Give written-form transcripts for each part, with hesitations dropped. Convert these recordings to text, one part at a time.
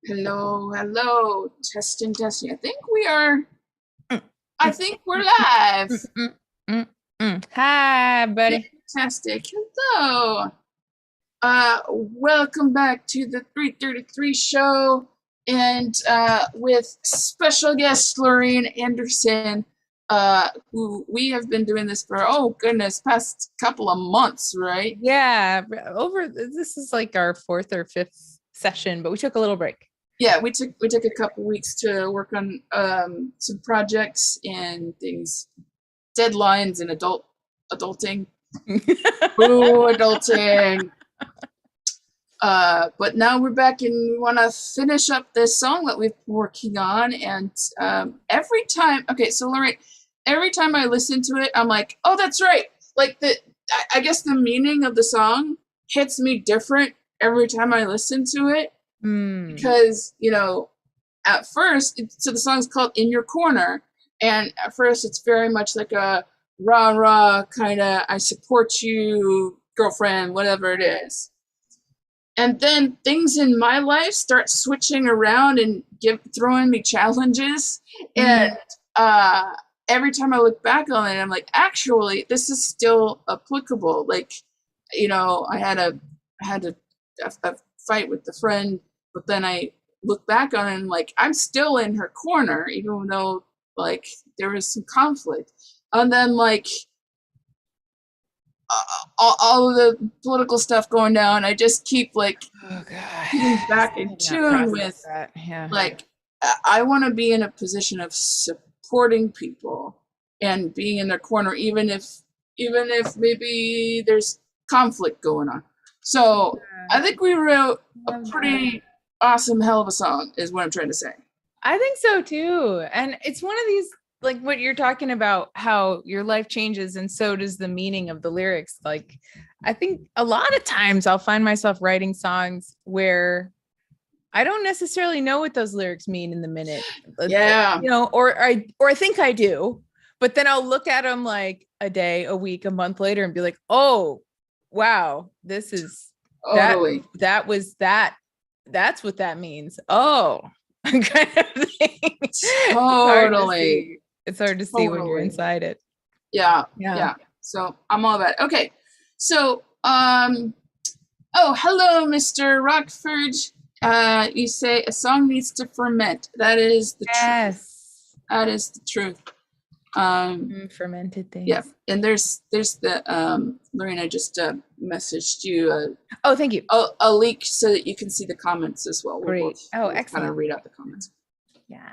Hello, hello. Testing, testing. Mm, I mm, think we're live. mm, mm, mm, Hi, buddy. Fantastic. Hello. Welcome back to the 333 show and with special guest Lorraine Anderson, who we have been doing this for, oh goodness, past couple of months, right? Yeah, this is like our fourth or fifth session, but we took a little break. Yeah, we took a couple weeks to work on some projects and things, deadlines and adulting. Boo, adulting. But now we're back and we want to finish up this song that we've been working on. And every time, okay, so Lorraine, every time I listen to it, I'm like, oh, that's right. Like I guess the meaning of the song hits me different every time I listen to it Mm. because at first, so the song's called "In Your Corner," and at first it's very much like a rah rah kind of "I support you, girlfriend," whatever it is. And then things in my life start switching around and throwing me challenges, and Mm. uh, every time I look back on it, I'm like, actually, this is still applicable. Like, I had a fight with a friend, but then I look back on it and like I'm still in her corner, even though like there was some conflict. And then like all of the political stuff going down, I just keep like Oh God. getting back I in did not tune process with that. Yeah. like I want to be in a position of supporting people and being in their corner, even if maybe there's conflict going on. So I think we wrote a Love that. pretty awesome hell of a song, is what I'm trying to say. I think so too. And it's one of these, like what you're talking about, how your life changes and so does the meaning of the lyrics. Like, I think a lot of times I'll find myself writing songs where I don't necessarily know what those lyrics mean in the minute, Yeah, or I think I do, but then I'll look at them like a day, a week, a month later and be like, oh, wow, this is that, totally, that was that, that's what that means. Oh, kind of thing. It's hard to totally, see. It's hard to see when you're totally. inside it. Yeah, Yeah. yeah. So I'm all about it. Okay, so oh, hello, Mr. Rockford. You say a song needs to ferment. That is the truth. Yes. That is the truth. Um, Fermented yeah, things. and there's the Lorena just messaged you Oh, thank you. a link so that you can see the comments as well. We'll Great. Oh, both kind excellent. of read out the comments. Yeah.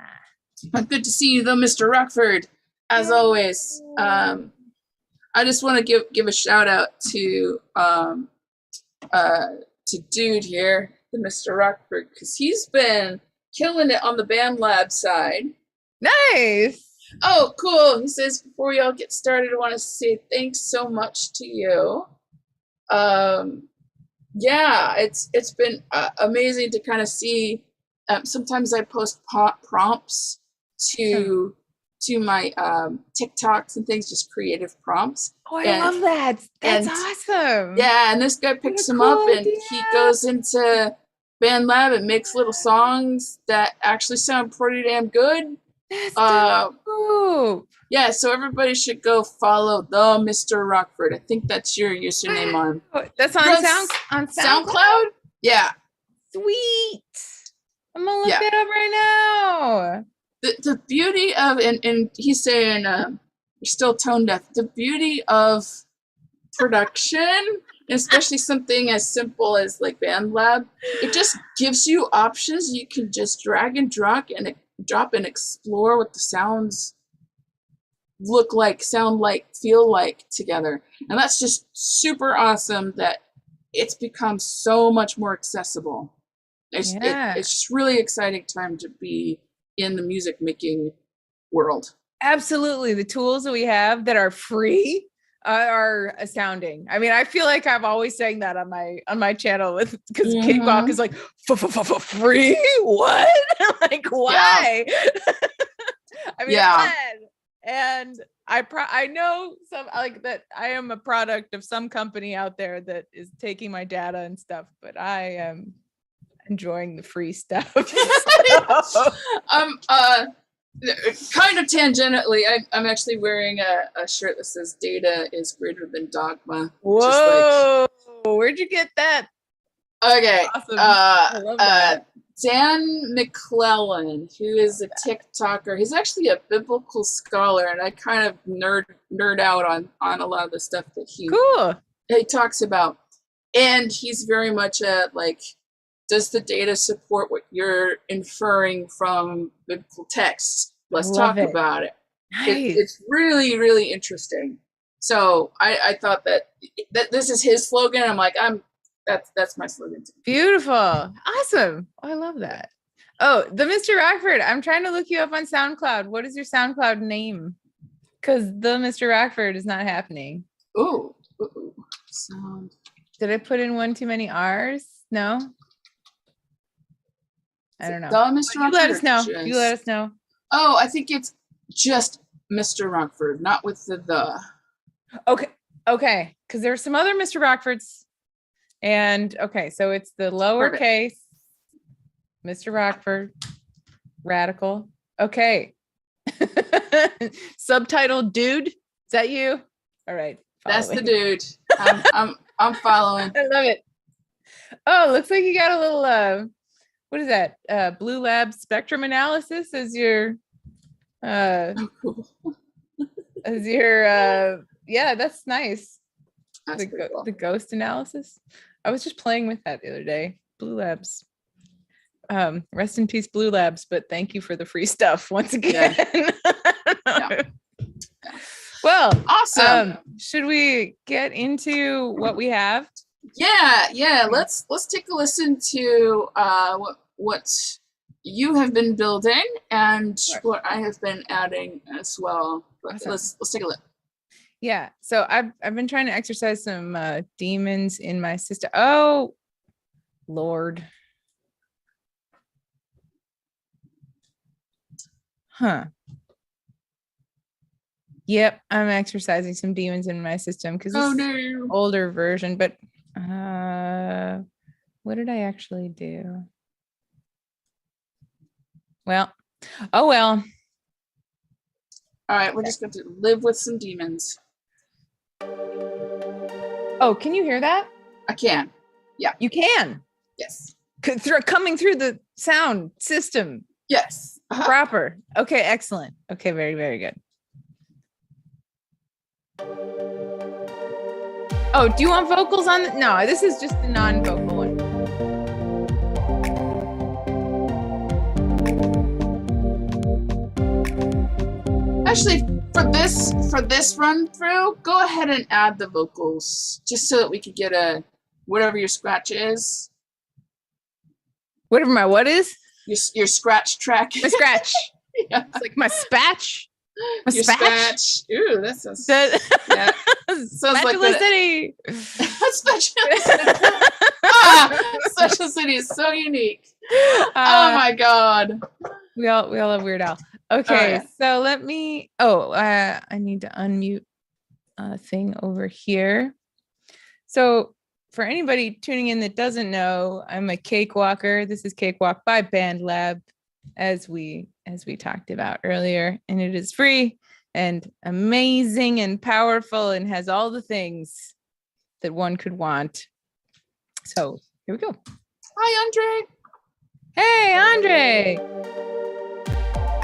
But good to see you though, Mr. Rockford, as Yay. always. I just want to give a shout out uh, to dude here, the Mr. Rockford, because he's been killing it on the band lab side. Nice. Oh, cool. He says, before y'all get started, I want to say thanks so much to you. Um, yeah, it's been amazing to kind of see. Sometimes I post prompts Awesome. to my TikToks and things, just creative prompts, Oh, I and love that. That's and awesome. yeah, and this guy What a picks them up cool and he idea. goes into band lab and makes little songs that actually sound pretty damn good. That's Uh, dope. yeah, so everybody should go follow the Mr. Rockford. I think that's your username on Wow. That's you on on SoundCloud. SoundCloud. Yeah, Sweet. I'm gonna look yeah. that up right now. The beauty of and he's saying you're still tone deaf. The beauty of production, especially something as simple as like BandLab, it just gives you options. You can just drag and drop and explore what the sounds look like, sound like, feel like together. And that's just super awesome that it's become so much more accessible. Yeah, It's just really exciting time to be in the music making world. absolutely. The tools that we have that are free are astounding. I mean, I feel like I'm always saying that on my channel with because Cakewalk Mm-hmm. is like free. What? Like Yeah, why? I mean, I'm yeah, glad, and I know some like that. I am a product of some company out there that is taking my data and stuff, but I am enjoying the free stuff. Kind of tangentially, I'm actually wearing a shirt that says "Data is greater than dogma." Whoa! Where'd you get that? Okay. Awesome. I love that. Dan McClellan, who is a TikToker, he's actually a biblical scholar, and I kind of nerd out on a lot of the stuff that he talks about. And he's very much like, does the data support what you're inferring from biblical texts? Let's talk about it. Nice. It's really, really interesting. So I thought that this is his slogan. I'm like, that's my slogan too. Beautiful. Awesome. Oh, I love that. Oh, the Mr. Rockford. I'm trying to look you up on SoundCloud. What is your SoundCloud name? Because the Mr. Rockford is not happening. Ooh. Sound. Did I put in one too many R's? No? I don't know. Mr. Rockford, you let us know. You let us know. Oh, I think it's just Mr. Rockford, not with the. Okay. Because there are some other Mr. Rockfords. And okay, so it's the lowercase Mr. Rockford, radical. Okay. Subtitled dude. Is that you? All right. That's the dude. I'm following. I love it. Oh, looks like you got a little what is that? Blue Lab spectrum analysis as your yeah, that's nice. That's cool. The ghost analysis. I was just playing with that the other day. Blue Labs. Rest in peace, Blue Labs, but thank you for the free stuff once again. Yeah. Well, awesome. Should we get into what we have? Yeah. Let's take a listen to what you have been building and what I have been adding as well. But awesome. Let's take a look. Yeah, so I've been trying to exercise some demons in my system. Oh, Lord. Huh. Yep, I'm exercising some demons in my system because this is an older version, but what did I actually do? Well, oh well. All right, we're just going to live with some demons. Oh, can you hear that? I can. Yeah. You can? Yes. Coming through the sound system. Yes. Proper. Okay, excellent. Okay, very, very good. Oh, do you want vocals on the? No, this is just the non-vocal one. Actually, for this run through, go ahead and add the vocals just so that we could get whatever your scratch is. Whatever my what is? Your scratch track. My scratch. Yeah. It's like my spatch. Your spatch. Ooh, that sounds. Yeah. Sounds like City. Special City is so unique. Oh my God. We all have Weird Al. Okay, so let me. I need to unmute a thing over here. So for anybody tuning in that doesn't know, I'm a cakewalker. This is Cakewalk by Band Lab, as we talked about earlier, and it is free and amazing and powerful and has all the things that one could want. So here we go. Hi, Andre. Hey, Andre.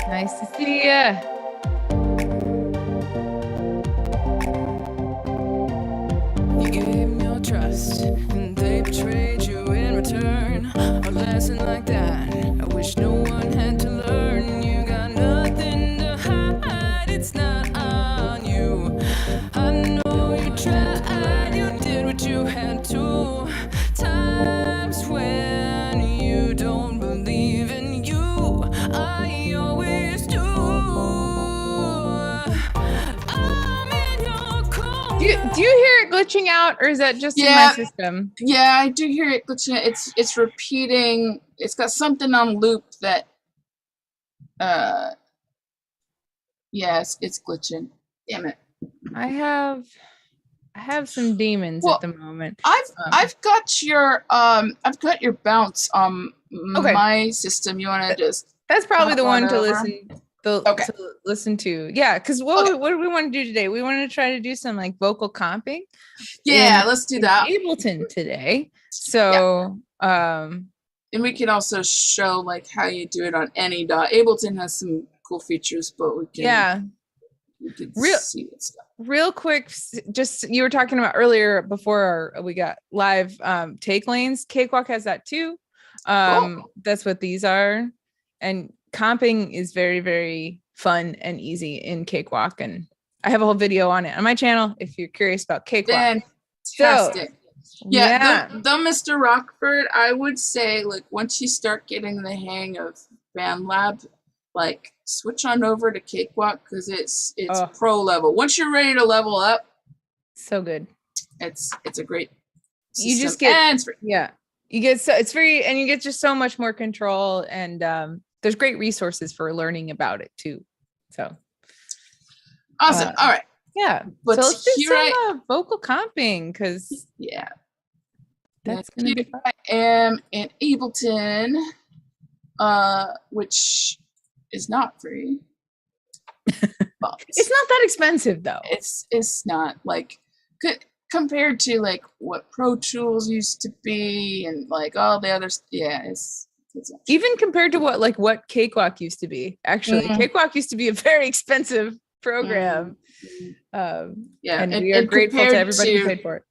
Nice to see ya. You gave me your trust, and they betrayed you in return. A lesson like that, I wish no one had to learn. You got nothing to hide, it's not on you. I know you tried, you did what you had to. Times when you don't believe in you, I always do. Do you hear it glitching out, or is that just in my system? Yeah, I do hear it glitching. It's repeating. It's got something on loop that. Yes, it's glitching. Damn it. I have. I have some demons Well, at the moment. I've got your bounce on Okay. my system. You want to just That's probably the one to over? listen to. Yeah, because what do we want to do today? We want to try to do some like vocal comping. Yeah, let's do that. Ableton today. So and we can also show like how you do it on any DAW. Ableton has some cool features, but we can see that stuff. Real quick, just you were talking about earlier before we got live take lanes. Cakewalk has that too. Cool. That's what these are. And comping is very, very fun and easy in Cakewalk. And I have a whole video on it on my channel if you're curious about Cakewalk. Fantastic. So, yeah. The Mr. Rockford, I would say, like, once you start getting the hang of BandLab, like, switch on over to Cakewalk because it's pro level. Once you're ready to level up, so good. It's a great system. You just get you get you get just so much more control, and there's great resources for learning about it too. So awesome. All right. Yeah. But so let's do some vocal comping because that's gonna be fun. I am in Ableton, which is not free. But it's not that expensive though. It's not like compared to like what Pro Tools used to be and like all the others. Yeah, it's even compared to what Cakewalk used to be. Actually, Cakewalk used to be a very expensive program. And we are grateful to everybody who paid for it.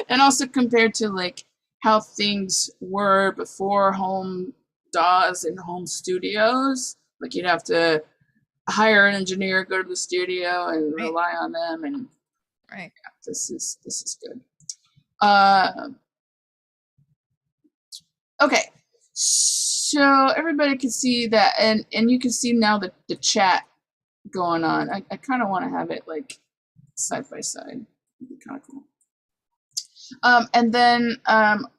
And also compared to like how things were before home DAWs and home studios, like you'd have to hire an engineer, go to the studio, and rely on them. And this is good. Okay, so everybody can see that, and you can see now the chat going on. I kind of want to have it like side by side. It'd be kind of cool. And then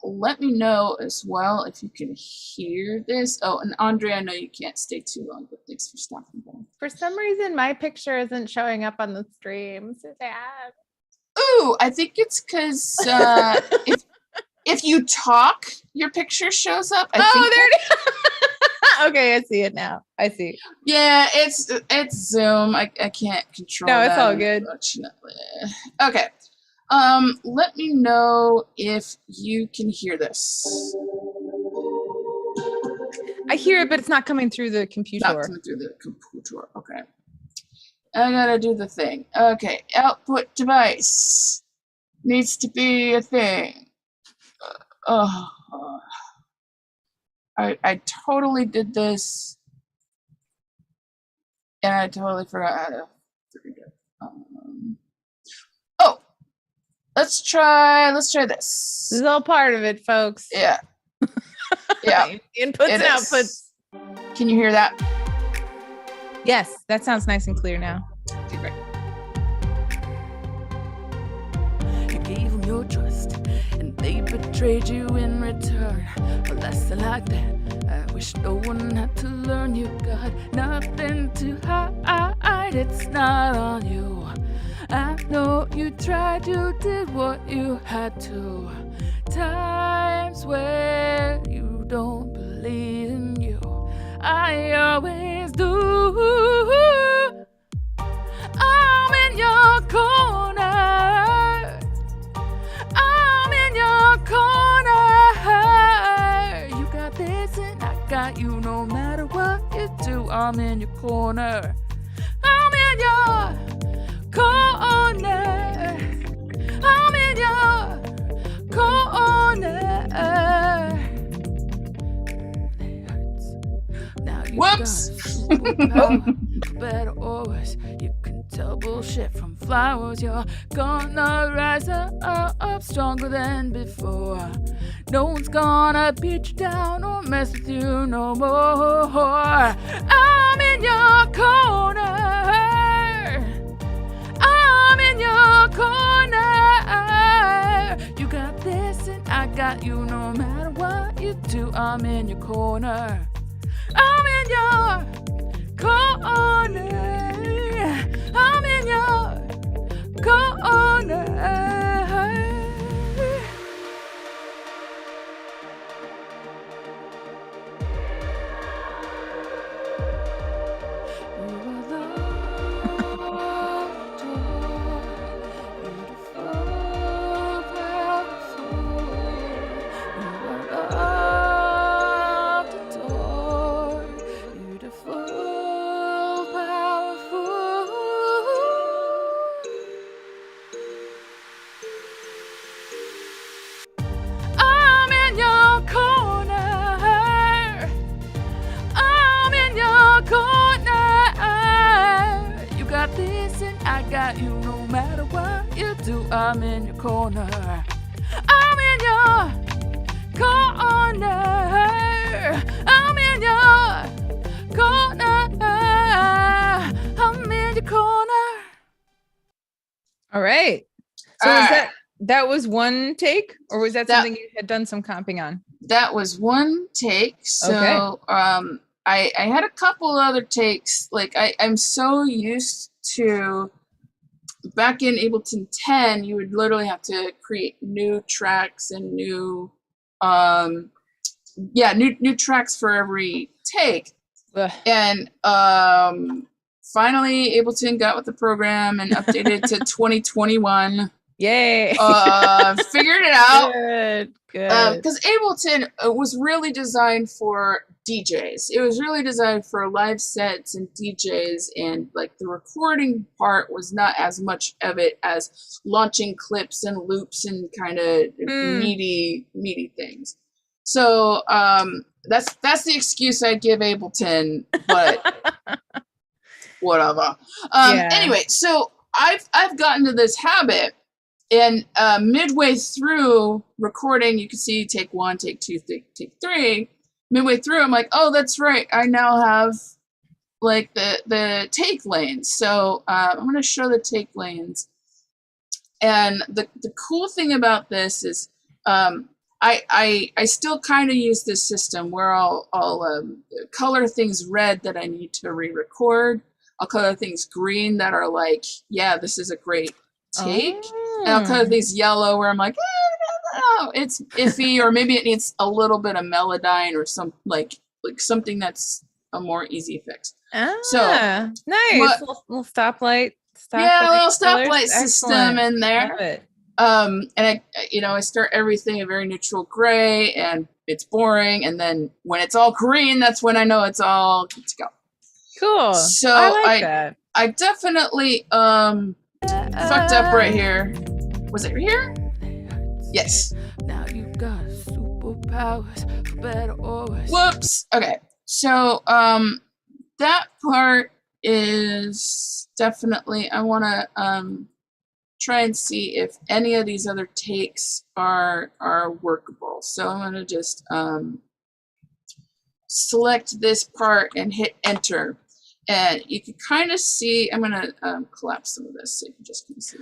let me know as well if you can hear this. Oh, and Andre, I know you can't stay too long, but thanks for stopping by. For some reason, my picture isn't showing up on the stream. So sad. Ooh, I think it's because if you talk, your picture shows up. There it is. Okay, I see it now. I see. Yeah, it's Zoom. I can't control that. No, it's all good. Unfortunately. Okay. Let me know if you can hear this. I hear it, but it's not coming through the computer. Not coming through the computer. Okay. I gotta do the thing. Okay, output device needs to be a thing. I totally did this, and I totally forgot how to read it. Let's try this. This is all part of it, folks. Yeah. Yeah. Inputs and outputs. Can you hear that? Yes, that sounds nice and clear now. Okay, great. You gave them your trust, and they betrayed you in return. A lesson like that, I wish no one had to learn. You got nothing to hide, it's not on you. I know you tried, you did what you had to. Times where you don't believe in you, I always do. I'm in your corner. I'm in your corner. You got this and I got you no matter what you do. I'm in your corner. I'm in your corner. I'm in your corner. It hurts. Now you Whoops. got better or worse. You can tell bullshit from flowers. You're gonna rise up stronger than before. No one's gonna beat you down or mess with you no more. I'm in your corner. I'm in your corner. You got this and I got you no matter what you do. I'm in your corner. I'm in your corner. I'm in your corner. I'm in your corner. I'm in your corner. You got this and I got you no matter what you do. I'm in your corner. I'm in your corner. I'm in your corner. I'm in your corner. All right. So All was right. that was one take, or was that something you had done some comping on? That was one take. So Okay. I had a couple other takes. Like I'm so used to back in Ableton 10, you would literally have to create new tracks and new tracks for every take. Ugh. And finally Ableton got with the program and updated to 2021. Yay. Figured it out. Good. Because Ableton was really designed for DJs. It was really designed for live sets and DJs, and like the recording part was not as much of it as launching clips and loops and kind of meaty things. So that's the excuse I give Ableton, but whatever. Anyway, so I've gotten to this habit. And midway through recording, you can see take 1, take 2, take 3. Midway through, I'm like, oh, that's right. I now have like the take lanes. So I'm going to show the take lanes. And the cool thing about this is I still kind of use this system where I'll color things red that I need to re-record. I'll color things green that are like, yeah, this is a great take. And I'll color these yellow where I'm like, it's iffy, or maybe it needs a little bit of melodyne or some like something that's a more easy fix. So nice. Little stoplight. Yeah, a little stoplight system in there. Love it. And I start everything a very neutral gray, and it's boring. And then when it's all green, that's when I know it's all good to go. Cool. So I like that. I definitely fucked up right here. Was it here? Yes. Now you got superpowers, for better or worse. Whoops. Okay. So that part is definitely, I want to try and see if any of these other takes are workable. So I'm going to just select this part and hit enter. And you can kind of see, I'm going to collapse some of this so you can just kind of see.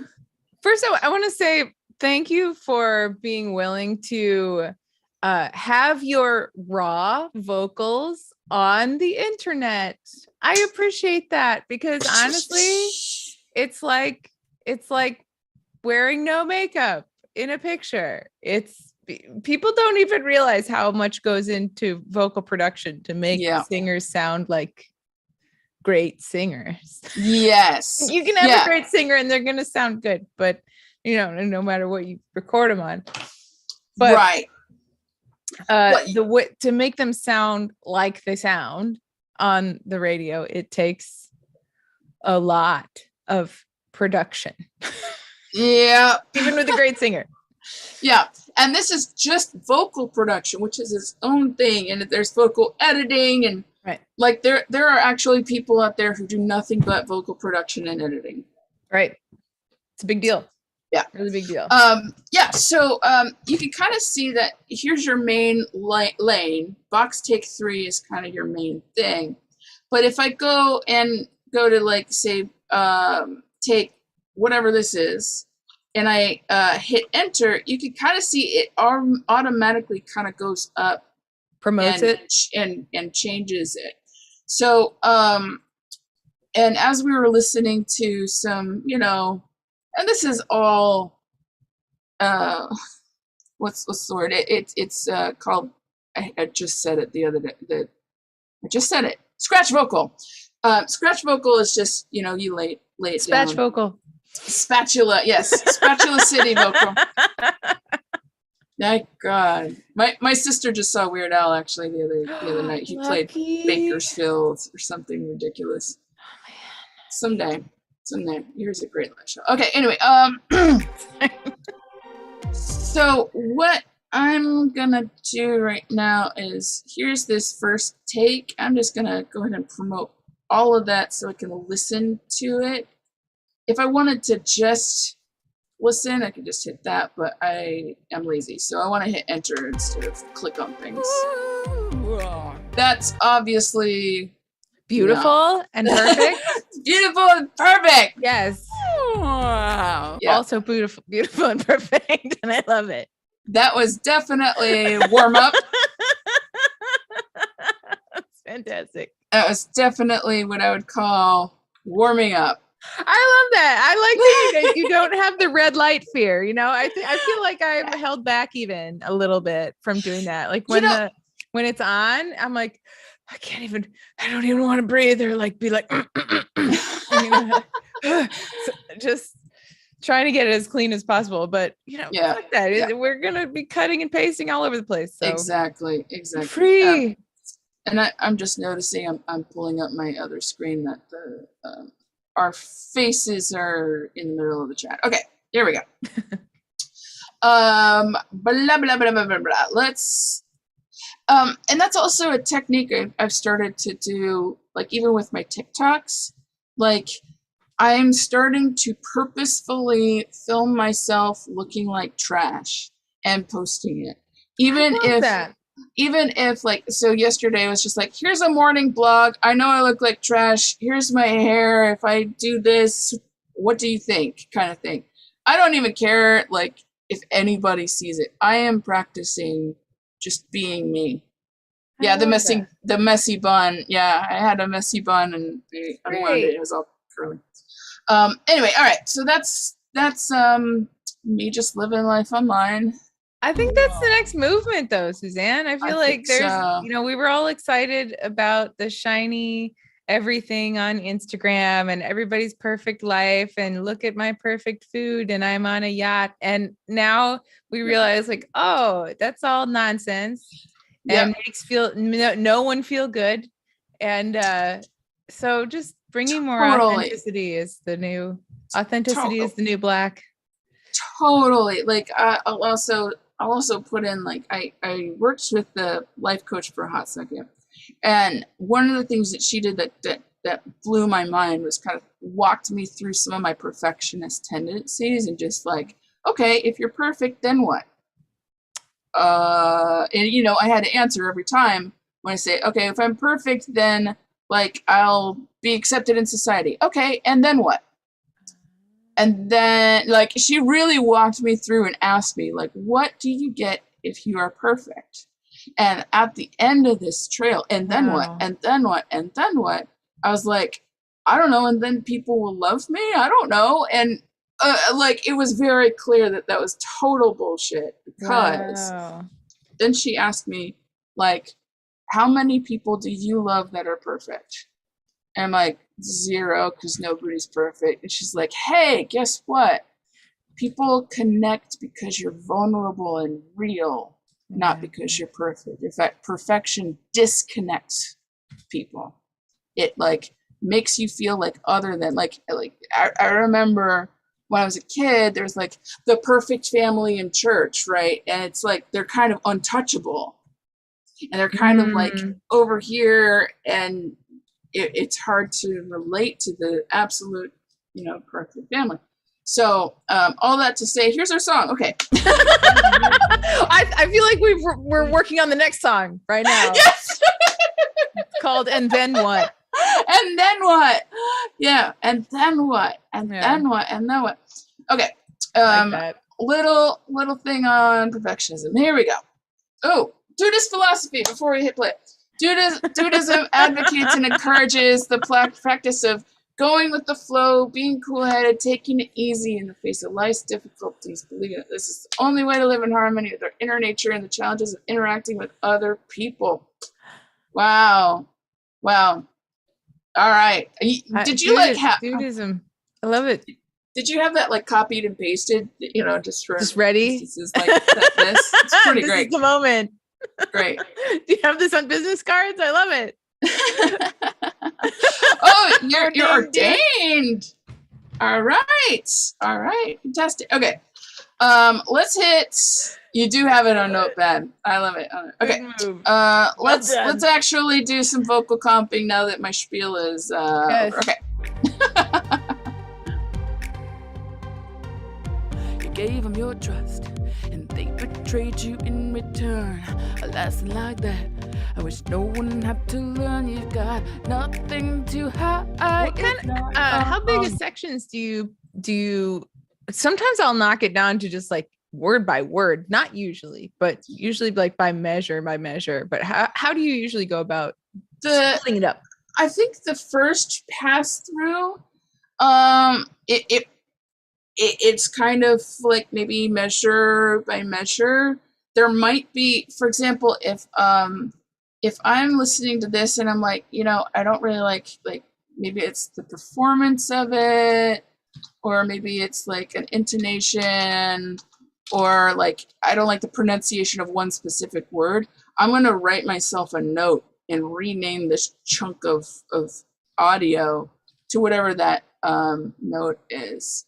First, I want to say thank you for being willing to have your raw vocals on the internet. I appreciate that, because honestly, it's like wearing no makeup in a picture. People don't even realize how much goes into vocal production to make singers sound like great singers. Yes. You can have a great singer and they're going to sound good, but no matter what you record them on. But right. To make them sound like they sound on the radio, it takes a lot of production. Yeah. Even with a great singer. Yeah. And this is just vocal production, which is its own thing. And there's vocal editing, and like there are actually people out there who do nothing but vocal production and editing. Right. It's a big deal. Yeah. Really big deal. So you can kind of see that here's your main lane. Box take 3 is kind of your main thing. But if I go to like say take whatever this is, and I hit enter, you can kind of see it automatically kind of goes up, promotes it and changes it. So and as we were listening to some and this is all what's the word? It's called. I just said it the other day. I just said it. Scratch vocal. Scratch vocal is just you lay it Spatch down. vocal. Spatula, yes, Spatula City vocal. Thank God. My sister just saw Weird Al actually the other night. He played Bakersfield or something ridiculous. Oh man. Someday. Here's a great live show. Okay, anyway, so what I'm gonna do right now is here's this first take. I'm just gonna go ahead and promote all of that so I can listen to it. If I wanted to just listen, I could just hit that, but I am lazy, so I want to hit enter instead of click on things. That's obviously beautiful and perfect. Beautiful and perfect. Yes. Wow. Yeah. Also beautiful and perfect, and I love it. That was definitely warm up. That's fantastic. That was definitely what I would call warming up. I love that. I like that you don't have the red light fear. I feel like I'm held back even a little bit from doing that. Like when it's on, I'm like, I don't even want to breathe or like be like, so just trying to get it as clean as possible. But fuck that. Yeah. We're gonna be cutting and pasting all over the place. So. Exactly. Free. And I'm just noticing I'm pulling up my other screen that our faces are in the middle of the chat. Okay, here we go. Blah blah blah blah blah blah. Let's and that's also a technique I've started to do, like even with my TikToks. Like I'm starting to purposefully film myself looking like trash and posting it. Even if like, so yesterday I was just like, here's a morning blog. I know I look like trash. Here's my hair. If I do this, what do you think? Kind of thing. I don't even care like if anybody sees it. I am practicing just being me. Yeah, the messy bun. Yeah, I had a messy bun and I unwound it. It was all curly. Anyway, all right. So that's me just living life online. I think that's the next movement though, Suzanne. I feel like there's, we were all excited about the shiny everything on Instagram and everybody's perfect life and look at my perfect food and I'm on a yacht. And now we realize like, oh, that's all nonsense and makes no one feel good. And so just bringing more authenticity is the new black. Totally. Like I'll also put in like I worked with the life coach for a hot second, and one of the things that she did that blew my mind was kind of walked me through some of my perfectionist tendencies and just like, okay, if you're perfect, then what? And I had to answer every time when I say, okay, if I'm perfect, then like I'll be accepted in society. Okay, and then what? And then, like, she really walked me through and asked me, like, what do you get if you are perfect? And at the end of this trail, and then what? And then what? And then what? I was like, I don't know. And then people will love me? I don't know. And, like, it was very clear that was total bullshit. Because then she asked me, like, how many people do you love that are perfect? And I'm like, 0, because nobody's perfect. And she's like, hey, guess what? People connect because you're vulnerable and real, not because you're perfect. In fact, perfection disconnects people. It like makes you feel like other than like I remember when I was a kid, there's like the perfect family in church, right? And it's like they're kind of untouchable. And they're kind of like over here, and it's hard to relate to the absolute, perfect family. So all that to say, here's our song. Okay. I feel like we're working on the next song right now. Yes. It's called And Then What? And then what? Yeah. And then what? And then what? And then what? Okay. Like Little thing on perfectionism. Here we go. Oh, Duda's philosophy before we hit play. Dudaism advocates and encourages the practice of going with the flow, being cool-headed, taking it easy in the face of life's difficulties, believing that this is the only way to live in harmony with our inner nature and the challenges of interacting with other people. Wow. All right. Did you like have Buddhism? I love it. Did you have that like copied and pasted? Just ready. Instances like this. It's pretty this great. Is the moment. Great. Do you have this on business cards? I love it. Oh, you're ordained. All right. Fantastic. Okay. Let's hit. You do have it on Notepad. I love it. Okay. Let's actually do some vocal comping now that my spiel is yes. over. Okay. You gave them your trust, and they betrayed you in return. A lesson like that, I wish no one had to learn. You've got nothing to hide. How big of sections do you? Sometimes I'll knock it down to just like word by word, not usually, but usually like by measure. But how do you usually go about splitting it up? I think the first pass through, it's kind of like maybe measure by measure. There might be, for example, if I'm listening to this and I'm like, I don't really like maybe it's the performance of it, or maybe it's like an intonation, or like I don't like the pronunciation of one specific word, I'm going to write myself a note and rename this chunk of audio to whatever that note is.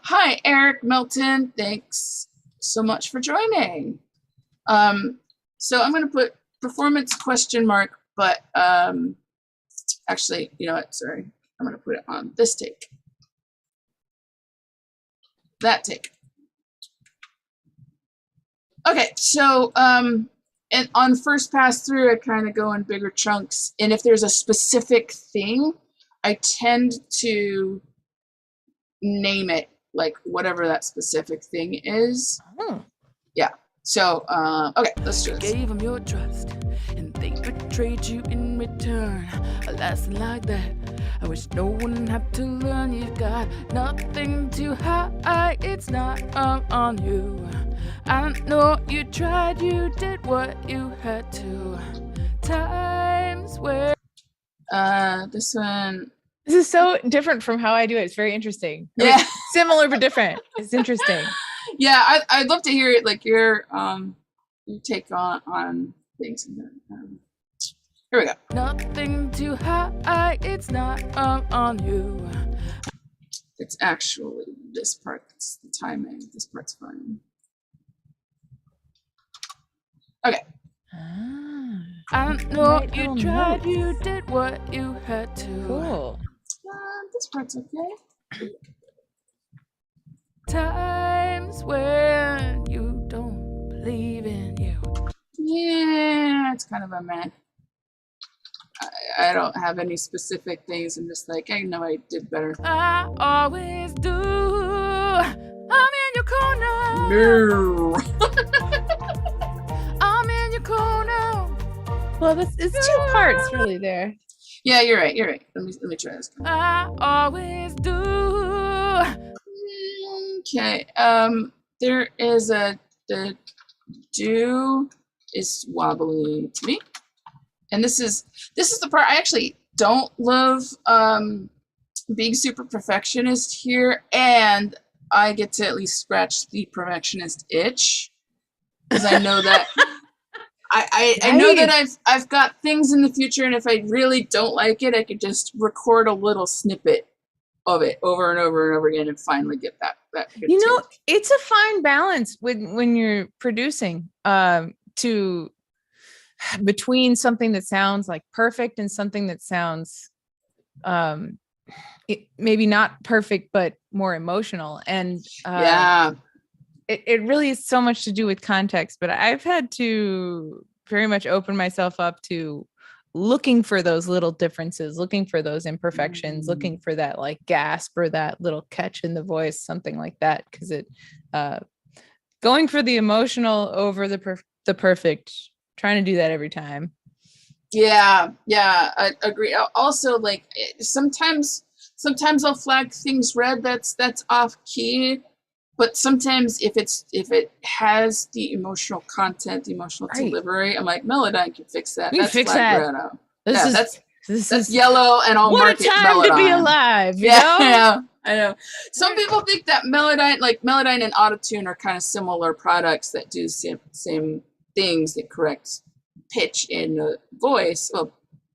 Hi, Eric Milton. Thanks so much for joining. So I'm going to put performance ? But actually, you know what? Sorry. I'm going to put it on this take. That take. Okay, so and on first pass through, I kind of go in bigger chunks. And if there's a specific thing, I tend to name it like whatever that specific thing is. Oh. Yeah. So, okay, let's do this. Gave them your trust, and they betrayed you in return. A lesson like that, I wish no one had to learn. You've got nothing to hide. It's not on you. I know you tried, you did what you had to. Times where This one. This is so different from how I do it. It's very interesting. I mean, similar but different. It's interesting. Yeah, I'd love to hear it, like your take on things. Here we go. nothing to hide. It's not on you. It's actually this part. It's the timing. This part's fine. Okay. I know you tried, you did what you had to. Cool. This part's okay. Times when you don't believe in you. Yeah, it's kind of a meh. I don't have any specific things. I'm just like, I know I did better. I always do. I'm in your corner. No. I'm in your corner. Well, it's two parts really there. Yeah, you're right. Let me try this. I always do. Okay. There is the do is wobbly to me. And this is the part I actually don't love being super perfectionist here, and I get to at least scratch the perfectionist itch because I know that I know that I've got things in the future, and if I really don't like it, I could just record a little snippet of it over and over and over again and finally get that good take. It's a fine balance when you're producing to between something that sounds like perfect and something that sounds maybe not perfect but more emotional, and it really is so much to do with context. But I've had to very much open myself up to looking for those little differences, looking for those imperfections, looking for that like gasp or that little catch in the voice, something like that, because it going for the emotional over the perfect, trying to do that every time. Yeah, I agree. Also, like sometimes sometimes I'll flag things red that's off key. But sometimes if it has the emotional content, the emotional delivery, I'm like, Melodyne can fix that. We That's fix flag that. red out. This That's is yellow, and I'll mark it Melodyne. What a time to be alive, you know? Yeah, I know. Some people think that Melodyne and Autotune are kind of similar products that do same things that correct pitch in the voice, well,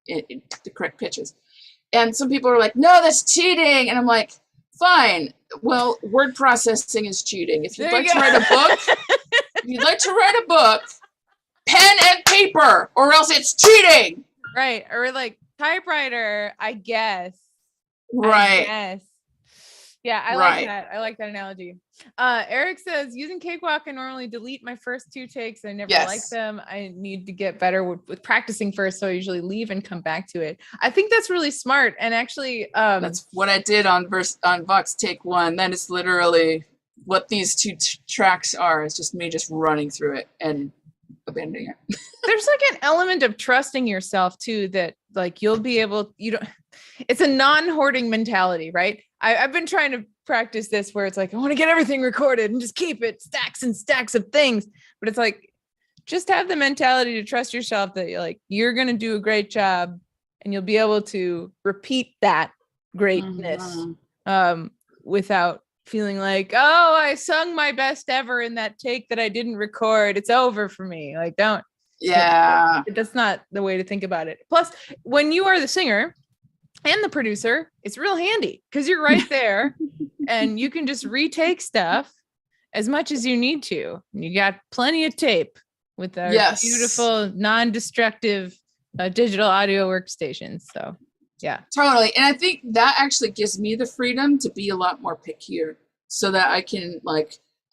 the correct pitches. And some people are like, no, that's cheating. And I'm like, fine. Well, word processing is cheating. If you'd like to write a book, pen and paper, or else it's cheating. Right. Or like typewriter, I guess. Right. I guess. Yeah, I like that. I like that analogy. Eric says, using Cakewalk, I normally delete my first 2 takes. I never like them. I need to get better with practicing first, so I usually leave and come back to it. I think that's really smart. And actually, that's what I did on Vox Take 1. That is literally what these 2 tracks are. It's just me just running through it and abandoning it. There's like an element of trusting yourself too, that like you'll be able, it's a non-hoarding mentality, right? I've been trying to practice this where it's like, I want to get everything recorded and just keep it stacks and stacks of things. But it's like, just have the mentality to trust yourself that you're going to do a great job and you'll be able to repeat that greatness without feeling like, oh, I sung my best ever in that take that I didn't record. It's over for me. Like, don't. Yeah. That's not the way to think about it. Plus, when you are the singer and the producer, it's real handy because you're right there and you can just retake stuff as much as you need to. You got plenty of tape with our beautiful, non-destructive digital audio workstations. So, yeah. Totally. And I think that actually gives me the freedom to be a lot more pickier so that I can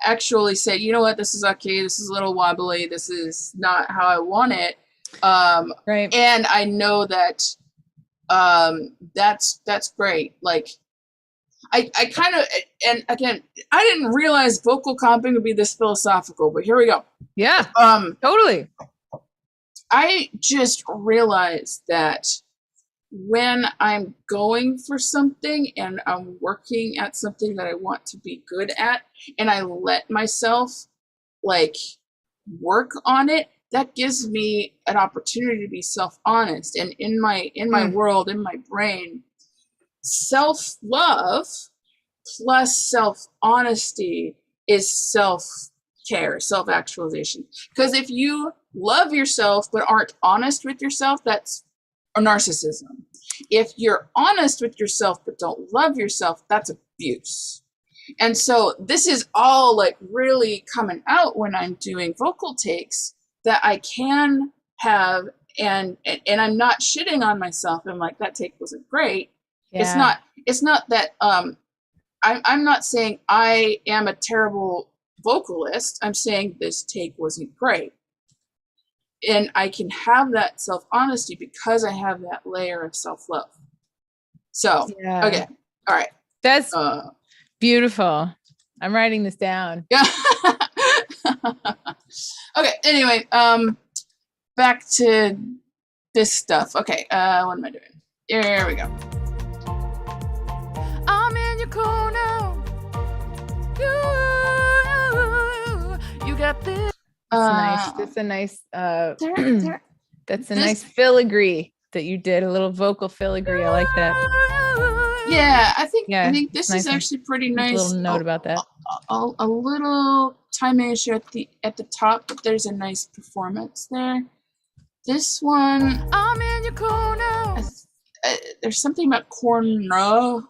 actually say, you know what, this is okay. This is a little wobbly. This is not how I want it. Right. And I know that that's great. Like I kind of, and again, I didn't realize vocal comping would be this philosophical, but here we go. Yeah. Totally. I just realized that when I'm going for something and I'm working at something that I want to be good at, and I let myself work on it, that gives me an opportunity to be self-honest. And in my world, in my brain, self-love plus self-honesty is self-care, self-actualization. Because if you love yourself but aren't honest with yourself, that's a narcissism. If you're honest with yourself but don't love yourself, that's abuse. And so this is all really coming out when I'm doing vocal takes that I can have, and I'm not shitting on myself. I'm like, that take wasn't great. Yeah. It's not that I'm not saying I am a terrible vocalist. I'm saying this take wasn't great. And I can have that self-honesty because I have that layer of self-love. So, okay. All right. That's beautiful. I'm writing this down. Yeah. Okay. Anyway, back to this stuff. Okay. What am I doing? Here we go. I'm in your corner. You got this. That's a nice that's a nice filigree that you did, a little vocal filigree. I like that. Yeah, I think this is actually pretty nice. A little note about that. A little time issue at the top, but there's a nice performance there. This one, I'm in your corner. There's something about corner,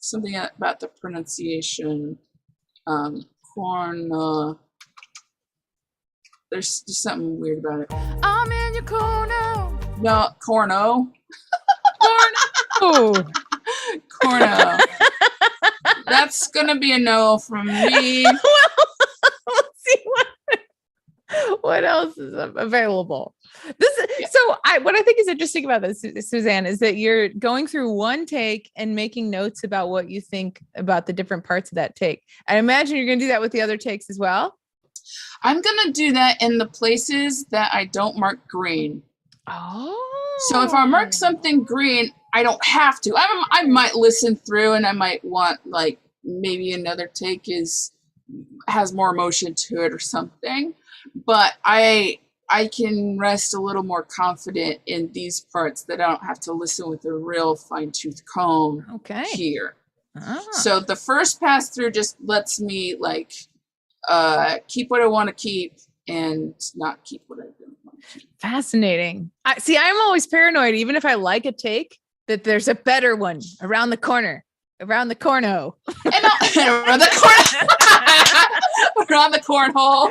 something about the pronunciation. Corner. There's just something weird about it. I'm in your corner. No, corno. Corno. Corno. That's gonna be a no from me. Well, let's see what else is available. What I think is interesting about this, Suzanne, is that you're going through one take and making notes about what you think about the different parts of that take. I imagine you're gonna do that with the other takes as well. I'm gonna do that in the places that I don't mark green. Oh. So if I mark something green, I don't have to. I might listen through and I might want like maybe another take has more emotion to it or something, but I can rest a little more confident in these parts that I don't have to listen with a real fine-tooth comb here. So the first pass through just lets me like keep what I want to keep and not keep what I don't want to keep. Fascinating. I'm always paranoid, even if I like a take, that there's a better one around the corner. Around the corno. Around the corner. Around the cornhole.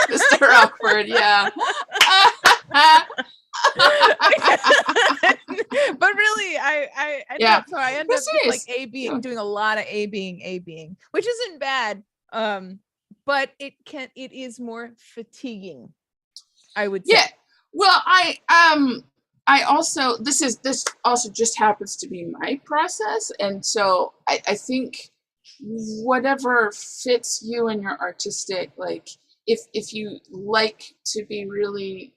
Mr. Awkward, yeah. But really, I end up like doing a lot of A being, which isn't bad. But it is more fatiguing, I would say. Yeah. Well, I also this also just happens to be my process, and so I think whatever fits you and your artistic, like if you like to be really,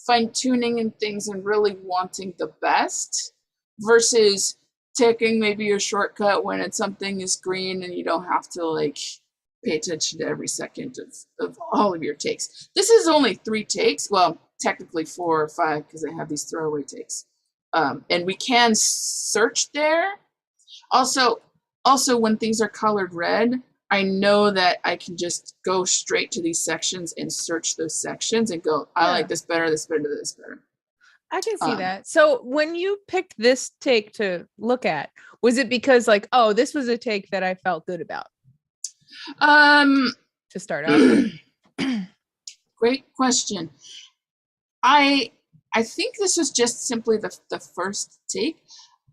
fine tuning and things and really wanting the best versus taking maybe a shortcut when it's something is green and you don't have to like pay attention to every second of all of your takes. This is only 3 takes. Well, technically 4 or 5 because I have these throwaway takes. And we can search there. Also, when things are colored red, I know that I can just go straight to these sections and search those sections and go, I like this better, this better, this better. I can see that. So when you picked this take to look at, was it because like, oh, this was a take that I felt good about? To start off. Great question. I think this was just simply the first take.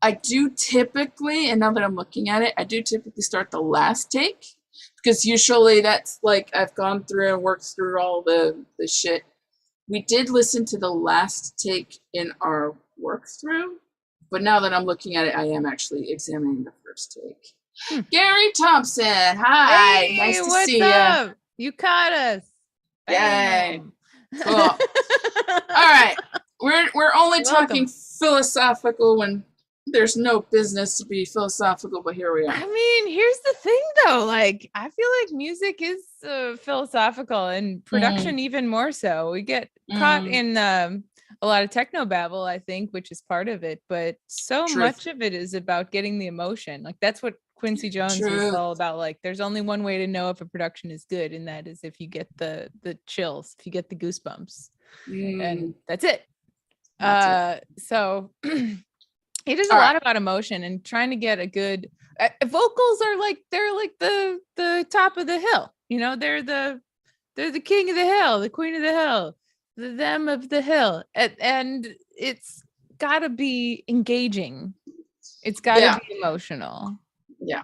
I do typically, and now that I'm looking at it, I do typically start the last take because usually that's like I've gone through and worked through all the shit. We did listen to the last take in our work through, but now that I'm looking at it, I am actually examining the first take. Gary Thompson, hi, hey, nice to what's see up? You caught us. Yay. Cool. All right. We're only talking philosophical when there's no business to be philosophical, but here we are. I mean, here's the thing though, like I feel like music is philosophical and production even more so. We get caught in a lot of techno babble, I think, which is part of it, but so much of it is about getting the emotion. Like that's what Quincy Jones was all about. Like there's only one way to know if a production is good, and that is if you get the chills, if you get the goosebumps, and that's it. So it is a lot about emotion and trying to get a good vocals are like they're like the top of the hill, they're the king of the hill, the queen of the hill, the them of the hill, and it's got to be engaging, it's got to be emotional. Yeah.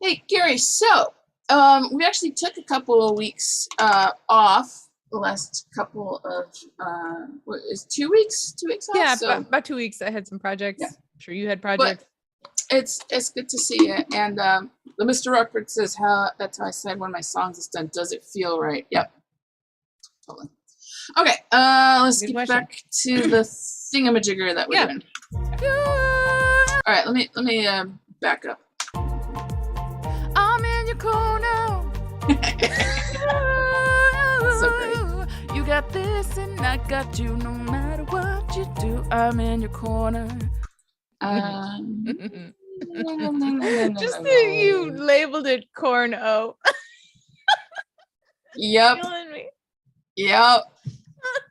Hey Gary, so we actually took a couple of weeks off. The last couple of what is 2 weeks? 2 weeks off? Yeah, so, about 2 weeks. I had some projects. Yeah. I'm sure you had projects. But it's good to see you. And the Mr. Rockford says that's how I said when my songs is done. Does it feel right? Yep. Totally. Okay, let's get back to the thingamajigger that we're doing. All right, let me back up. I'm in your corner. So great. You got this and I got you no matter what you do. I'm in your corner. Just that you labeled it corn-o. Yep. Killing me. Yep.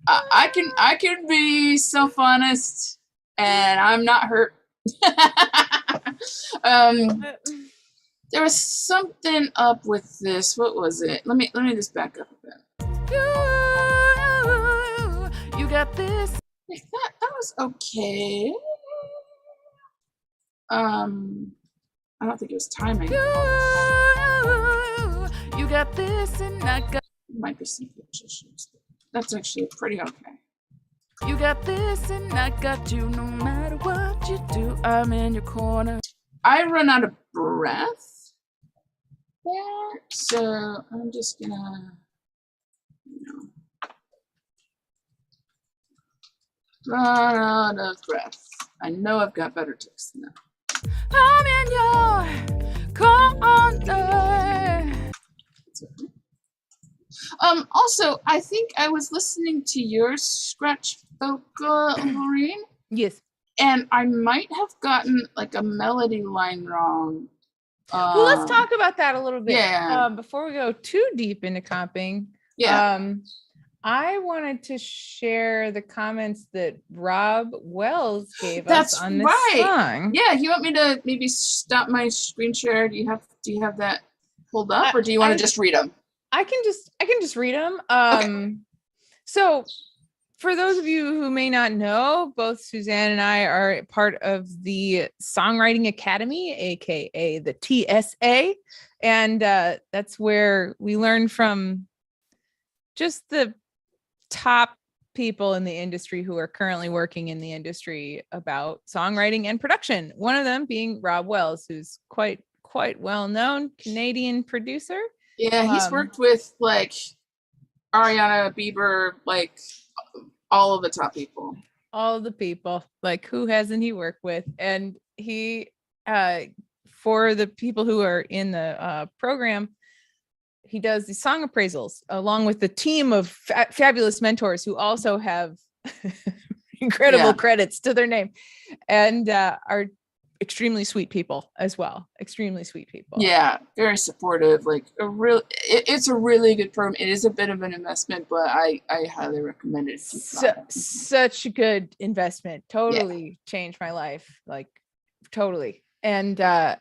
I can be self-honest and I'm not hurt. There was something up with this. What was it? Let me just back up a bit. You got this. That was okay. I don't think it was timing. You got this and I got. Might be some pitch issues. That's actually pretty okay. You got this and I got you no matter what you do. I'm in your corner. I run out of breath there, so I'm just gonna, Run out of breath. I know I've got better tips than that. I'm in your corner. Also, I think I was listening to your scratch vocal, Lorraine, Yes. and I might have gotten like a melody line wrong. Well, let's talk about that a little bit. Yeah. Before we go too deep into comping. Yeah. I wanted to share the comments that Rob Wells gave That's us on this right. song. Yeah, you want me to maybe stop my screen share? Do you have that pulled up, or do you want to just read them? I can just read them. Okay. So for those of you who may not know, both Suzanne and I are part of the Songwriting Academy, aka the TSA, and that's where we learn from just the top people in the industry who are currently working in the industry about songwriting and production. One of them being Rob Wells, who's quite well-known Canadian producer. Yeah, he's worked with like Ariana Bieber, like all of the top people. All the people, like who hasn't he worked with? And he, for the people who are in the program, he does the song appraisals along with the team of fabulous mentors who also have incredible credits to their name and are extremely sweet people as well. Extremely sweet people. Yeah, very supportive. Like it's a really good program. It is a bit of an investment, but I highly recommend it. Such a good investment. Totally changed my life. Like totally. And and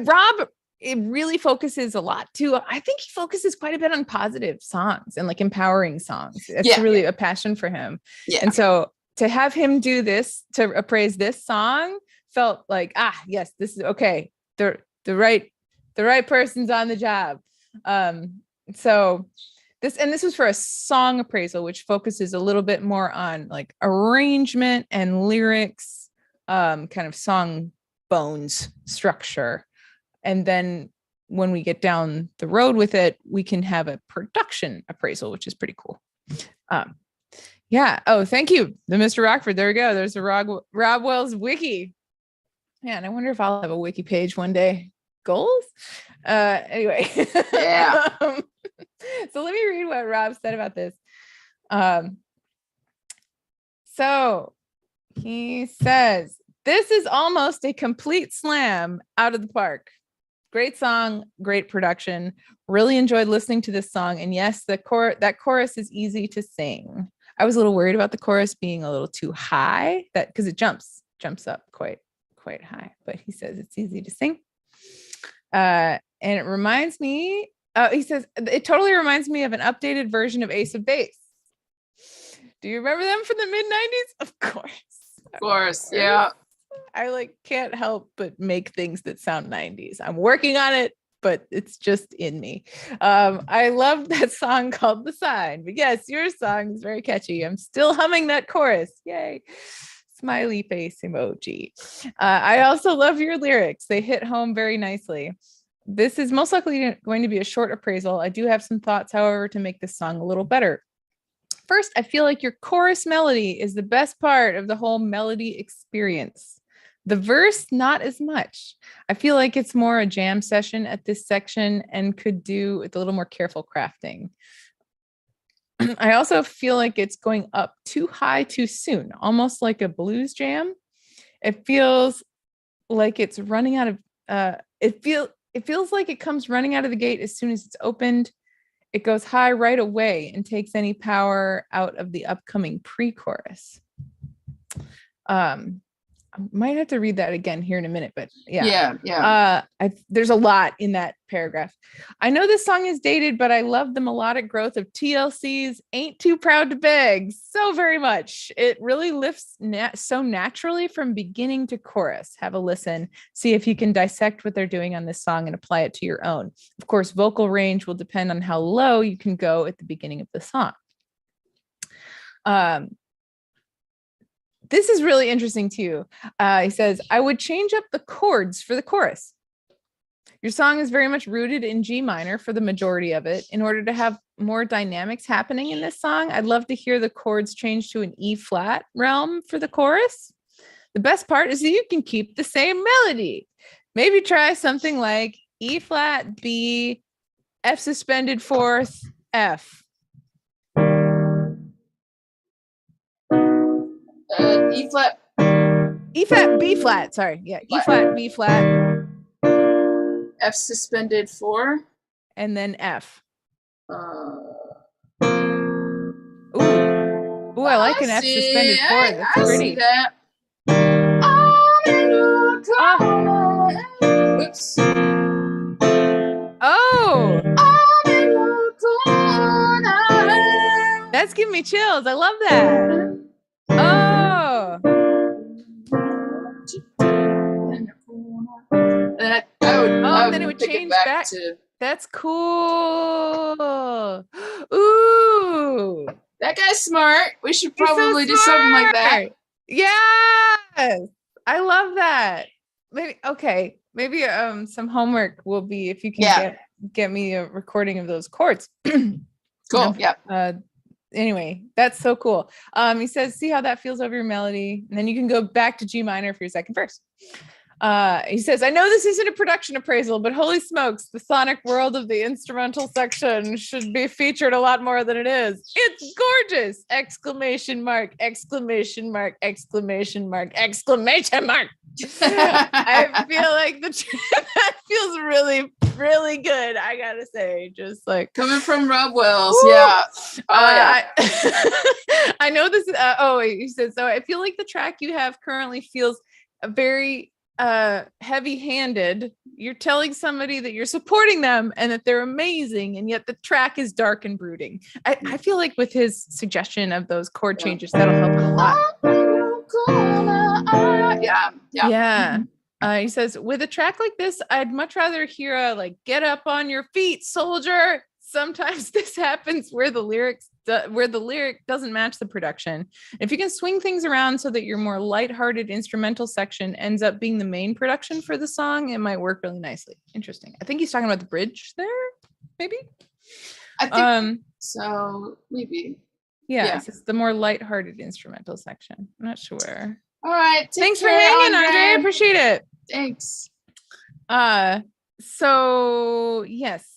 Rob, it really focuses a lot too. I think he focuses quite a bit on positive songs and like empowering songs. It's really a passion for him. Yeah. And so to have him do this, to appraise this song, felt like, yes, this is okay. The right person's on the job. So this was for a song appraisal, which focuses a little bit more on like arrangement and lyrics, kind of song bones structure. And then when we get down the road with it, we can have a production appraisal, which is pretty cool. Yeah. Oh, thank you, the Mr. Rockford. There we go. There's a Rob Wells wiki. Yeah, and I wonder if I'll have a wiki page one day. Goals? Anyway. Yeah. So let me read what Rob said about this. So he says, this is almost a complete slam out of the park. Great song, great production. Really enjoyed listening to this song. And yes, that chorus is easy to sing. I was a little worried about the chorus being a little too high, that because it jumps up quite high, but he says it's easy to sing. And it reminds me, he says, it totally reminds me of an updated version of Ace of Base. Do you remember them from the mid-90s? Of course. Yeah. I can't help but make things that sound 90s. I'm working on it, but it's just in me. I love that song called The Sign, but yes, your song is very catchy. I'm still humming that chorus. Yay. Smiley face emoji. I also love your lyrics. They hit home very nicely. This is most likely going to be a short appraisal. I do have some thoughts, however, to make this song a little better. First, I feel like your chorus melody is the best part of the whole melody experience. The verse, not as much. I feel like it's more a jam session at this section and could do with a little more careful crafting. I also feel like it's going up too high too soon, almost like a blues jam. It feels like it's running out of, it feels like it comes running out of the gate as soon as it's opened. It goes high right away and takes any power out of the upcoming pre-chorus. I might have to read that again here in a minute, but yeah. There's a lot in that paragraph. I know this song is dated, but I love the melodic growth of TLC's Ain't Too Proud to Beg so very much. It really lifts so naturally from beginning to chorus. Have a listen, see if you can dissect what they're doing on this song and apply it to your own. Of course, vocal range will depend on how low you can go at the beginning of the song. This is really interesting too. He says, I would change up the chords for the chorus. Your song is very much rooted in G minor for the majority of it. In order to have more dynamics happening in this song, I'd love to hear the chords change to an E flat realm for the chorus. The best part is that you can keep the same melody. Maybe try something like E flat, B, F suspended fourth, F. E flat. E flat, B flat. Sorry. Yeah. E flat, B flat. F suspended 4. And then F. Ooh, I like an F suspended 4. That's pretty. See that. Oops. Oh. That's giving me chills. I love that. Oh. Then it would change back to... That's cool. Ooh. That guy's smart. We should probably do something like that. Yes. I love that. Maybe some homework will be if you can get me a recording of those chords. Cool. Yeah. Anyway, that's so cool. He says, see how that feels over your melody, and then you can go back to G minor for your second verse. He says, I know this isn't a production appraisal, but holy smokes, the sonic world of the instrumental section should be featured a lot more than it is. It's gorgeous! Exclamation mark, exclamation mark, exclamation mark, exclamation mark. I feel like that feels really, really good. I gotta say, just like coming from Rob Wells. Woo! Yeah. I know this. He says, so I feel like the track you have currently feels very heavy-handed. You're telling somebody that you're supporting them and that they're amazing, and yet the track is dark and brooding. I feel like with his suggestion of those chord changes, that'll help it a lot. Yeah. He says, with a track like this, I'd much rather hear a like, get up on your feet, soldier. Sometimes this happens where the lyric doesn't match the production. If you can swing things around so that your more lighthearted instrumental section ends up being the main production for the song, it might work really nicely. Interesting. I think he's talking about the bridge there, maybe. I think so. Maybe. Yeah. It's the more lighthearted instrumental section. I'm not sure. All right. Thanks for hanging, Andre. I appreciate it. Thanks. So yes.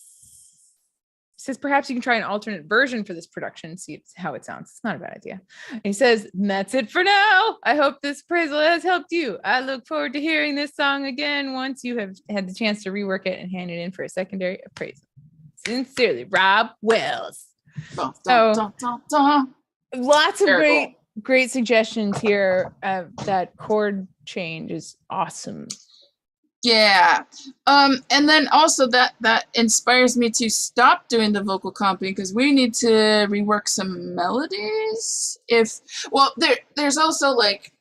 Says perhaps you can try an alternate version for this production, see how it sounds. It's not a bad idea. And he says, that's it for now. I hope this appraisal has helped you. I look forward to hearing this song again once you have had the chance to rework it and hand it in for a secondary appraisal. Sincerely, Rob Wells. Lots of great suggestions here. That chord change is awesome. Yeah. And then also that inspires me to stop doing the vocal comping because we need to rework some melodies. There's also like,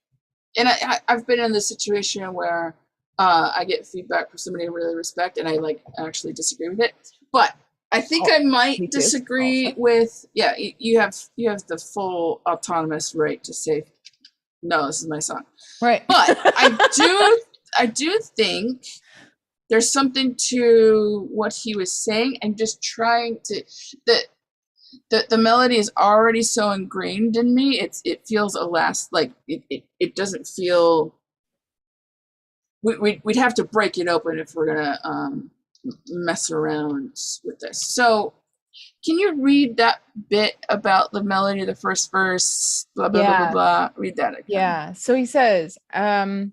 and I've been in this situation where I get feedback from somebody I really respect and I like actually disagree with it. But I think I might disagree with, you have the full autonomous right to say, no, this is my song. Right. But I do think there's something to what he was saying and just trying to the melody is already so ingrained in me. It feels it doesn't feel we'd have to break it open if we're gonna mess around with this. So can you read that bit about the melody of the first verse? Blah blah blah blah blah. Read that again. Yeah. So he says, I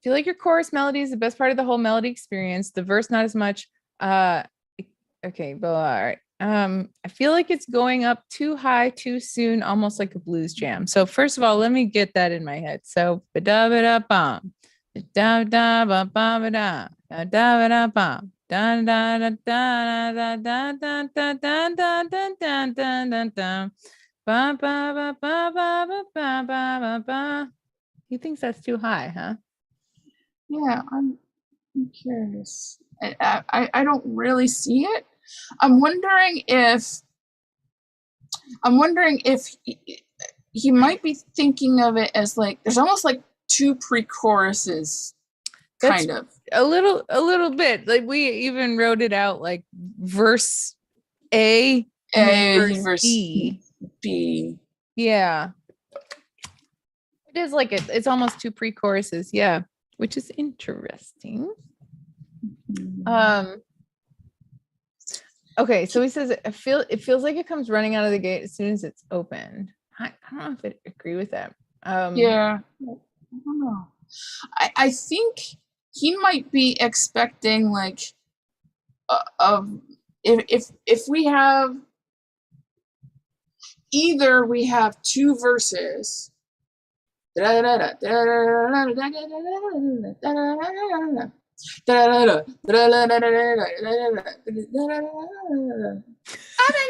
feel like your chorus melody is the best part of the whole melody experience. The verse, not as much. Okay, but all right. I feel like it's going up too high too soon, almost like a blues jam. So first of all, let me get that in my head. So da da da bum, da da ba ba da da da da bum, da da da da da da da da da da da da da ba ba ba ba ba ba ba ba. He thinks that's too high, huh? Yeah, I'm curious. I don't really see it. I'm wondering if he might be thinking of it as like there's almost like two pre-choruses, kind of. a little bit. Like we even wrote it out like verse A and then verse B. B. Yeah. It is like it's almost two pre-choruses, yeah, which is interesting. Okay, so he says it feels like it comes running out of the gate as soon as it's opened. I don't know if I agree with that. Yeah, I don't know. I think he might be expecting like if we have either we have two verses. I'm in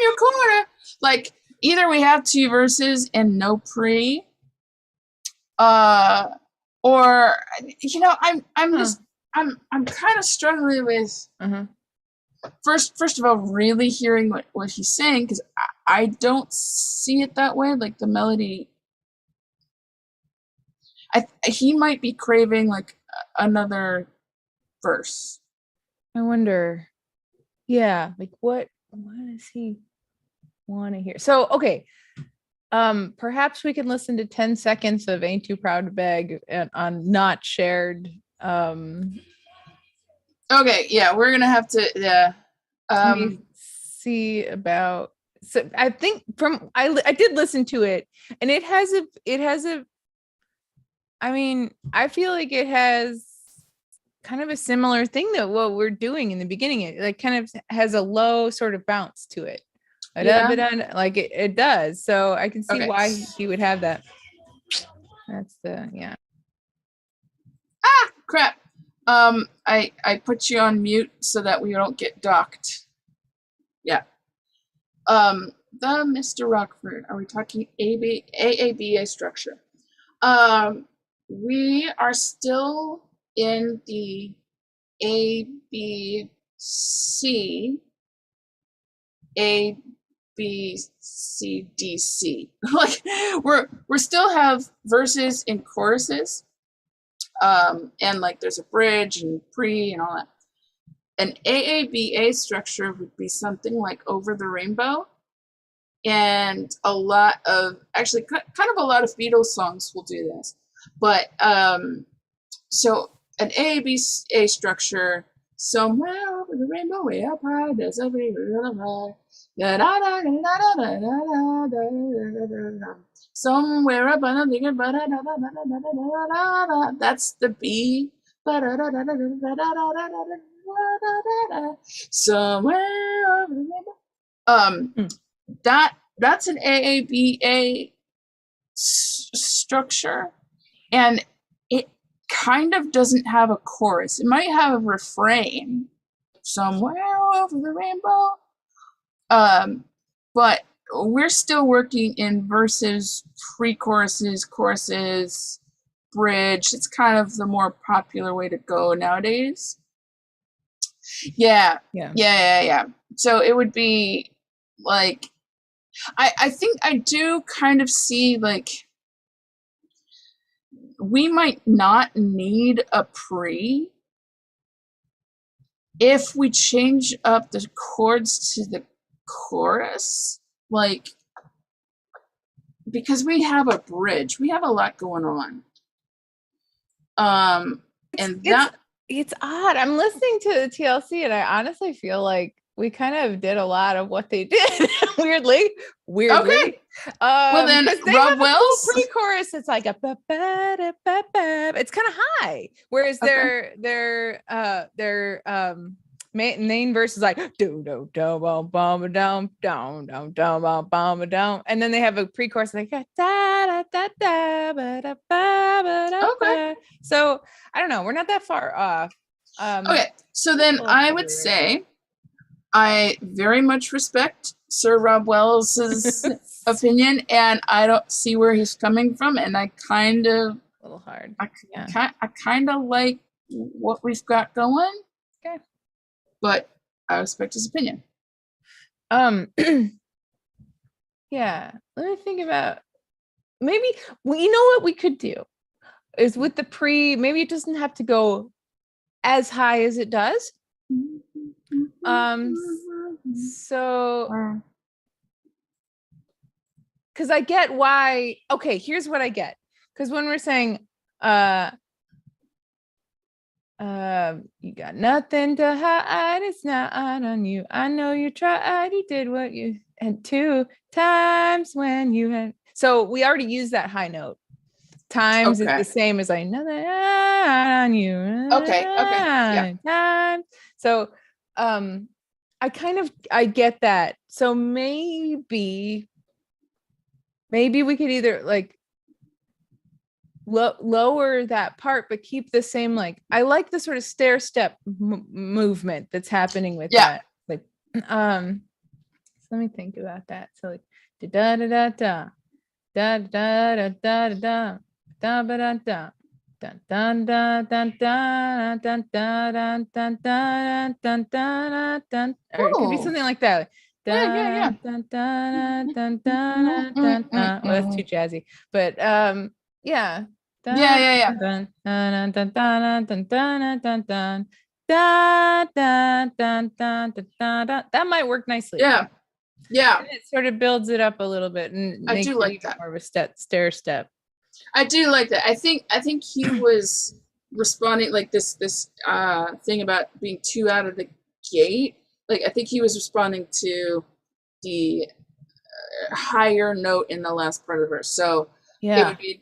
your corner. Like either we have two verses and no pre, or I'm just I'm kind of struggling with first of all really hearing what he's saying, because I don't see it that way. Like the melody, he might be craving like another verse. I wonder. Yeah, like what does he want to hear? So okay. Perhaps we can listen to 10 seconds of Ain't Too Proud to Beg on not shared. Okay, yeah, we're gonna have to Let me see about. So I think I did listen to it, and it has a. I mean, I feel like it has kind of a similar thing that what we're doing in the beginning. It like kind of has a low sort of bounce to it. Yeah. Like it does. So I can see why he would have that. That's yeah. Ah, crap. I put you on mute so that we don't get docked. Yeah. The Mr. Rockford, are we talking AABA structure? We are still in the ABC, ABCDC. Like we're still have verses and choruses, and like there's a bridge and pre and all that. An AABA structure would be something like Over the Rainbow, and a lot of actually kind of a lot of Beatles songs will do this. But so an AABA structure, somewhere over the rainbow, way up high, there's a river. Somewhere up on the that's the B. Somewhere over the rainbow. That's an AABA structure, and it kind of doesn't have a chorus. It might have a refrain, somewhere over the rainbow, but we're still working in verses, pre-choruses, choruses, bridge. It's kind of the more popular way to go nowadays. Yeah. So it would be like, I think I do kind of see like we might not need a pre if we change up the chords to the chorus, like, because we have a bridge, we have a lot going on. It's odd. I'm listening to the TLC and I honestly feel like we kind of did a lot of what they did. weirdly. Okay. Well then, Rob Wells pre-chorus. It's like a it's kind of high, whereas their main verse is like do do do bum bum down down down down bum down, and then they have a pre-chorus like da da da da ba da ba da. Okay. So I don't know. We're not that far off. Okay. So then I would say I very much respect Sir Rob Wells's opinion, and I don't see where he's coming from, and I kind of a little hard. I kind of like what we've got going. Okay. But I respect his opinion. Yeah. Let me think about maybe you know what we could do is with the pre, maybe it doesn't have to go as high as it does. So because I get why. Okay, here's what I get. Because when we're saying you got nothing to hide, it's not on you. I know you tried, you did what you had 2 times when you had. So we already used that high note. Times is the same as I know that on you. Okay. Yeah. Times. So I get that. So maybe we could either like lower that part, but keep the same, like I like the sort of stair step movement that's happening with that. Like so let me think about that. So like da da da da da da da da da da da da da. Dun dun dun dun dun dun dun dun dun dun dun dun, or it could be something like that. Yeah. Dun dun dun dun dun dun. Well, that's too jazzy, but yeah. Yeah. Dun dun dun dun dun dun dun dun. Dun, dun, dun, dun, dun, dun, dun. That might work nicely. Yeah. And it sort of builds it up a little bit and makes it even more of a stair step. I do like that. I think he was responding like this thing about being too out of the gate. Like I think he was responding to the higher note in the last part of the verse. So it would be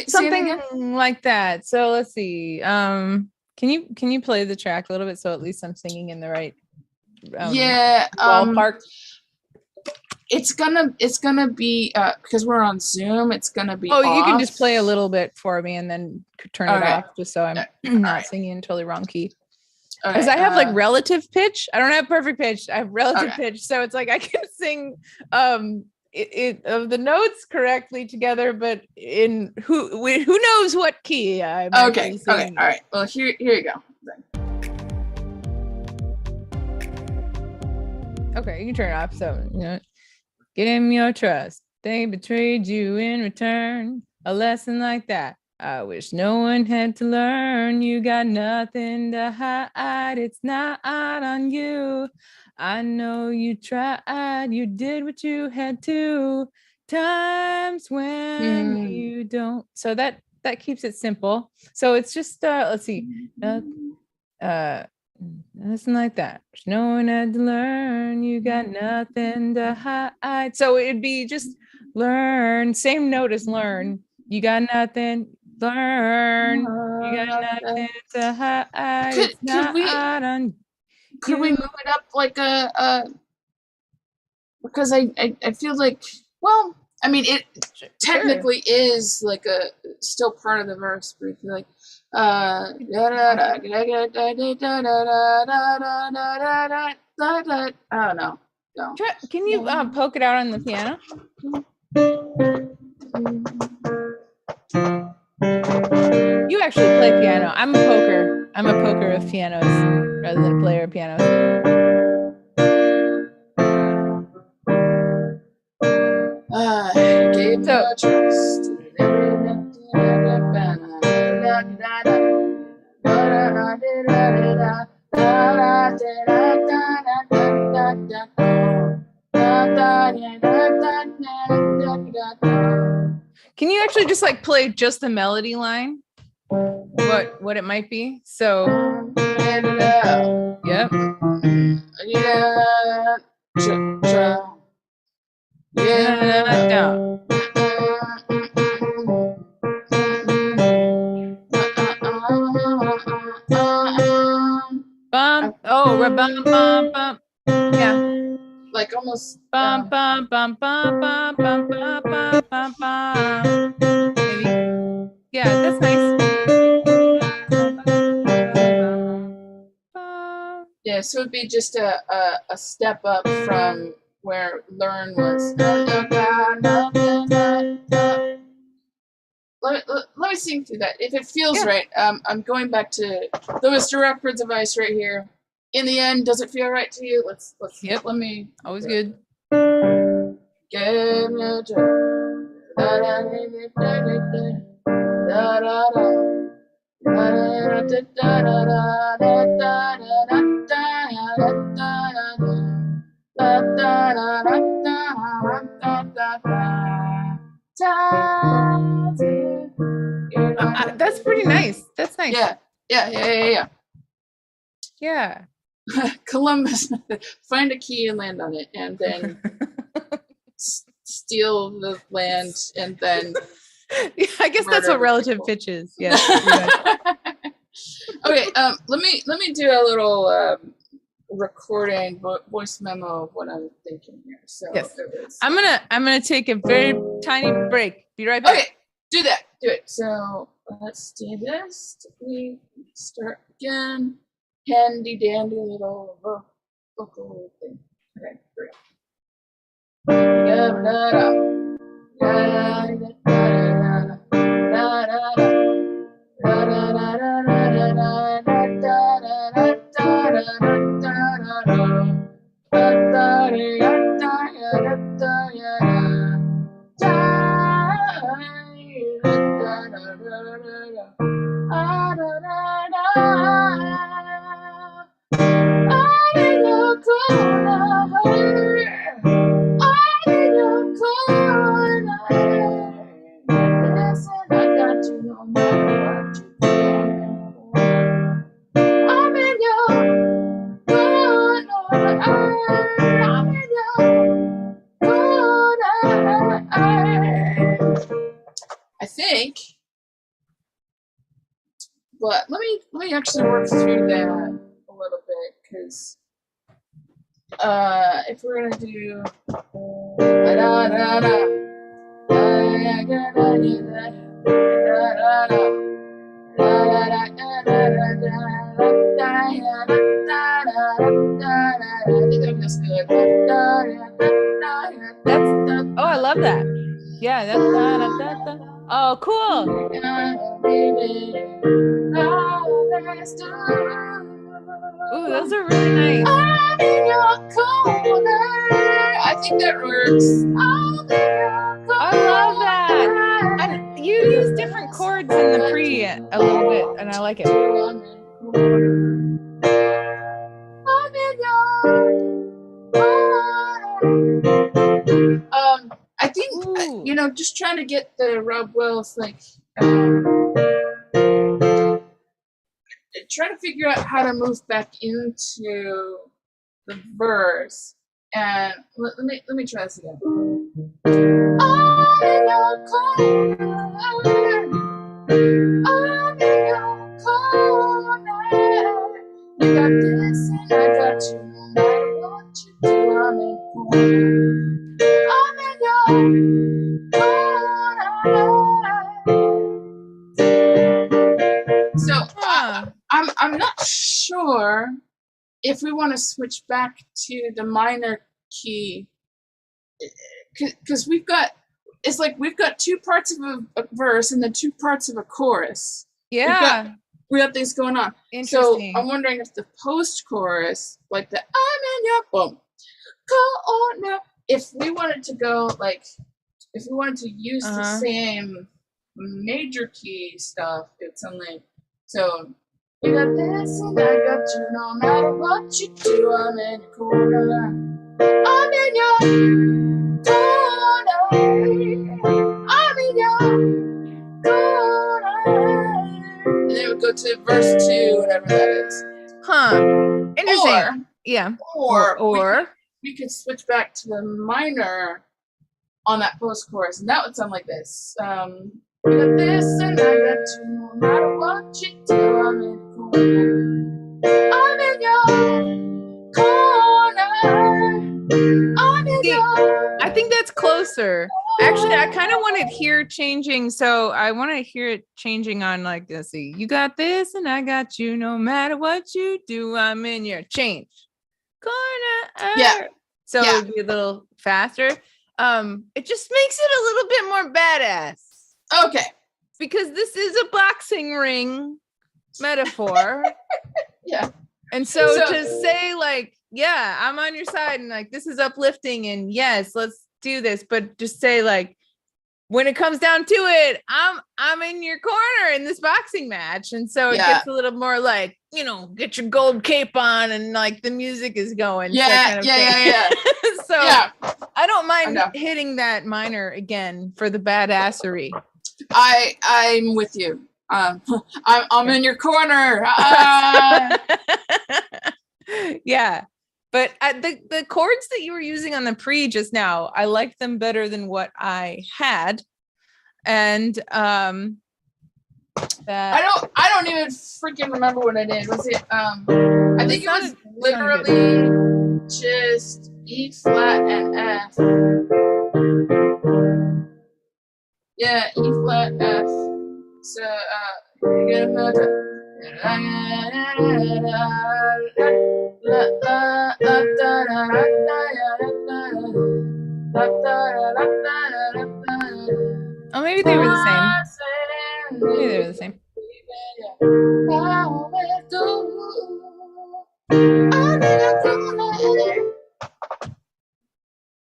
something like that. So let's see. Can you play the track a little bit so at least I'm singing in the right ballpark? It's gonna be because we're on Zoom, it's gonna be off. You can off. just play a little bit for me and then turn it off just so I'm not singing in totally wrong key. Because I have like relative pitch. I don't have perfect pitch. I have relative pitch. So it's like I can sing of the notes correctly together, but in who knows what key I'm okay. All right. Well, here you go. Okay, you can turn it off. So, give him your trust. They betrayed you in return. A lesson like that, I wish no one had to learn. You got nothing to hide. It's not on you. I know you tried. You did what you had to. Times when you don't. So that keeps it simple. So it's just let's see. Nothing like that. No one had to learn. You got nothing to hide. So it'd be just learn. Same note as learn. You got nothing. Learn. You got nothing to hide. Could we move it up like because I feel like, well, I mean it technically is like a still part of the verse, but I feel like I don't know. No. Can you poke it out on the piano? You actually play piano. I'm a poker. I'm a poker of pianos rather than a player of pianos. Gave me a trust. Can you actually just like play just the melody line? What it might be? So yep. Bum. Oh, bum bum bum. Yeah. Like almost bum bum bum bum bum bum bum bum bum bum. Maybe. Yeah, that's nice. Yeah, so it'd be just a step up from where learn was. Let me sing through that. If it feels right, I'm going back to Louis Directford's advice right here. In the end, does it feel right to you? Let me. Always good. Give me a That's pretty nice. That's nice. Yeah. Yeah. Columbus, find a key and land on it, and then steal the land, and then Yeah, I guess that's what relative people. pitch is. Yes. Okay, let me do a little recording voice memo of what I'm thinking here. So yes. I'm gonna take a very tiny break. Be right back. Okay, do it. So let's do this. We start again. Handy dandy little vocal thing. Okay, great. I think, but let me actually work through that a little bit, because if we're gonna do I think that feels good. Oh, I love that. Yeah. Oh, cool. Ooh, those are really nice. I think that works. I love that. And you use different chords in the pre a little bit, and I like it. I think, just trying to get the Rob Wells, trying to figure out how to move back into the verse. And let me try this again. I'm in your corner. I'm in your corner. You got this and I got you. No matter what you do, I'm in your corner. So I'm not sure if we want to switch back to the minor key, because we've got two parts of a verse and then two parts of a chorus. Yeah, we have things going on. So I'm wondering if the post-chorus, like the I'm in your boom, corner, if we wanted to go if we wanted to use the same major key stuff, it's only so. You got this and I got you. No matter what you do, I'm in your corner. I'm in your corner. I'm in your corner. And then we go to verse 2, whatever that is. Interesting. Or we could switch back to the minor on that post-chorus, and that would sound like this. You got this and I got you. No matter what you do, I'm in. I'm in your corner. I'm in your. I think that's closer. Actually, I kind of want it here changing. So I want to hear it changing on let's see. You got this and I got you. No matter what you do, I'm in your change corner. Yeah. So it would be a little faster. It just makes it a little bit more badass. Okay. Because this is a boxing ring metaphor. Yeah. And so to say I'm on your side and this is uplifting and yes, let's do this, but just say when it comes down to it, I'm in your corner in this boxing match. And so it gets a little more like, you know, get your gold cape on and like the music is going. Yeah, so yeah. So Yeah. I don't mind hitting that minor again for the badassery. I'm with you. I'm in your corner. Yeah. But the chords that you were using on the pre just now, I liked them better than what I had. And I don't even freaking remember what I did. Was it I think it was literally just E flat and F. Yeah, E flat F. So get another. Oh, maybe they were the same. Maybe they were the same.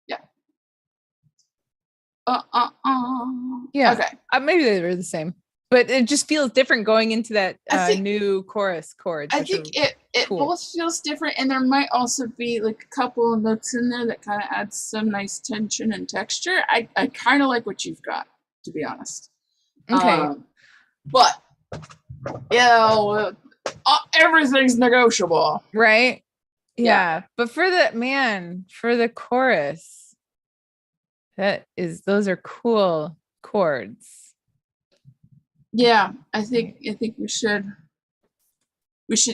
Yeah. Yeah. Okay. Maybe they were the same, but it just feels different going into that new chorus chords. I think it both feels different, and there might also be like a couple of notes in there that kind of adds some nice tension and texture. I kind of like what you've got, to be honest. Okay. But you know, everything's negotiable, right? Yeah. But for the chorus, those are cool chords. Yeah, I think we should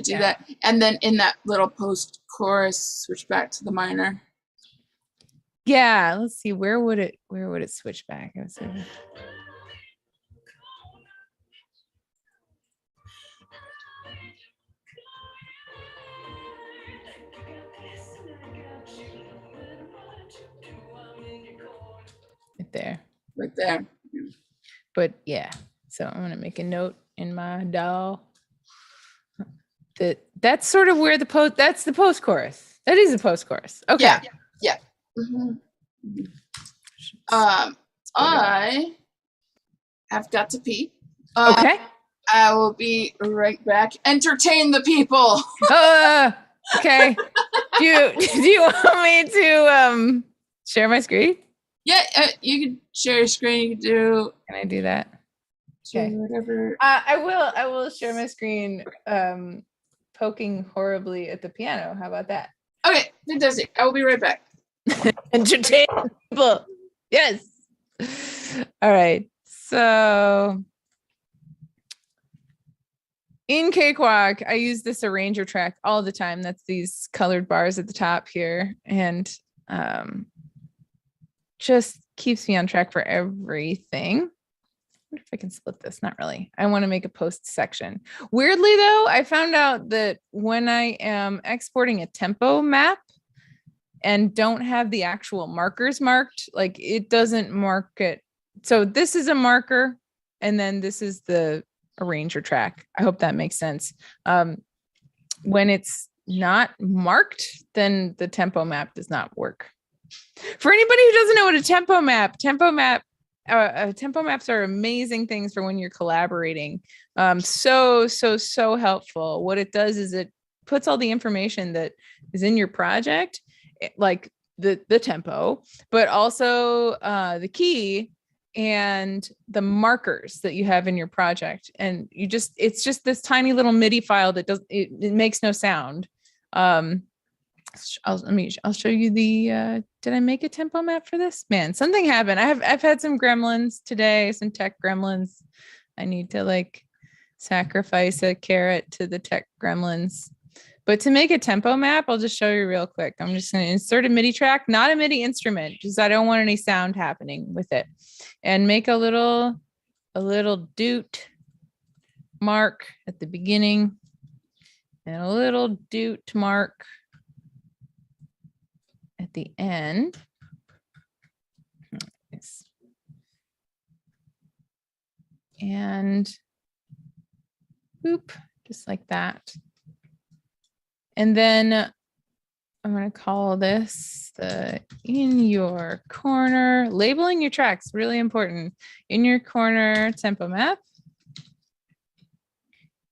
do that, and then in that little post chorus, switch back to the minor. Yeah, let's see. Where would it switch back? Right there. But yeah, so I'm gonna make a note in my DAW that's sort of where that's the post chorus. That is the post chorus. Okay. Yeah. Mm-hmm. I have got to pee. Okay. I will be right back. Entertain the people. Okay. Do you want me to share my screen? Yeah, you can share your screen. You can do. Can I do that? Okay. Whatever. I will share my screen. Poking horribly at the piano. How about that? Okay, fantastic. I will be right back. Entertain people. Yes. All right. So in Cakewalk, I use this arranger track all the time. That's these colored bars at the top here. And just keeps me on track for everything. I wonder if I can split this. Not really. I want to make a post section. Weirdly, though, I found out that when I am exporting a tempo map and don't have the actual markers marked, like it doesn't mark it. So this is a marker, and then this is the arranger track. I hope that makes sense. When it's not marked, then the tempo map does not work. For anybody who doesn't know what a tempo maps are amazing things for when you're collaborating. So helpful. What it does is it puts all the information that is in your project, like the tempo, but also the key and the markers that you have in your project. And it's just this tiny little MIDI file that it makes no sound. I'll show you the did I make a tempo map for this? Man, something happened. I've had some gremlins today, some tech gremlins. I need to like sacrifice a carrot to the tech gremlins. But to make a tempo map, I'll just show you real quick. I'm just going to insert a MIDI track, not a MIDI instrument, because I don't want any sound happening with it. And make a little doot mark at the beginning and a little doot mark at the end. And boop, just like that. And then I'm going to call this in your corner, labeling your tracks, really important. In your corner tempo map.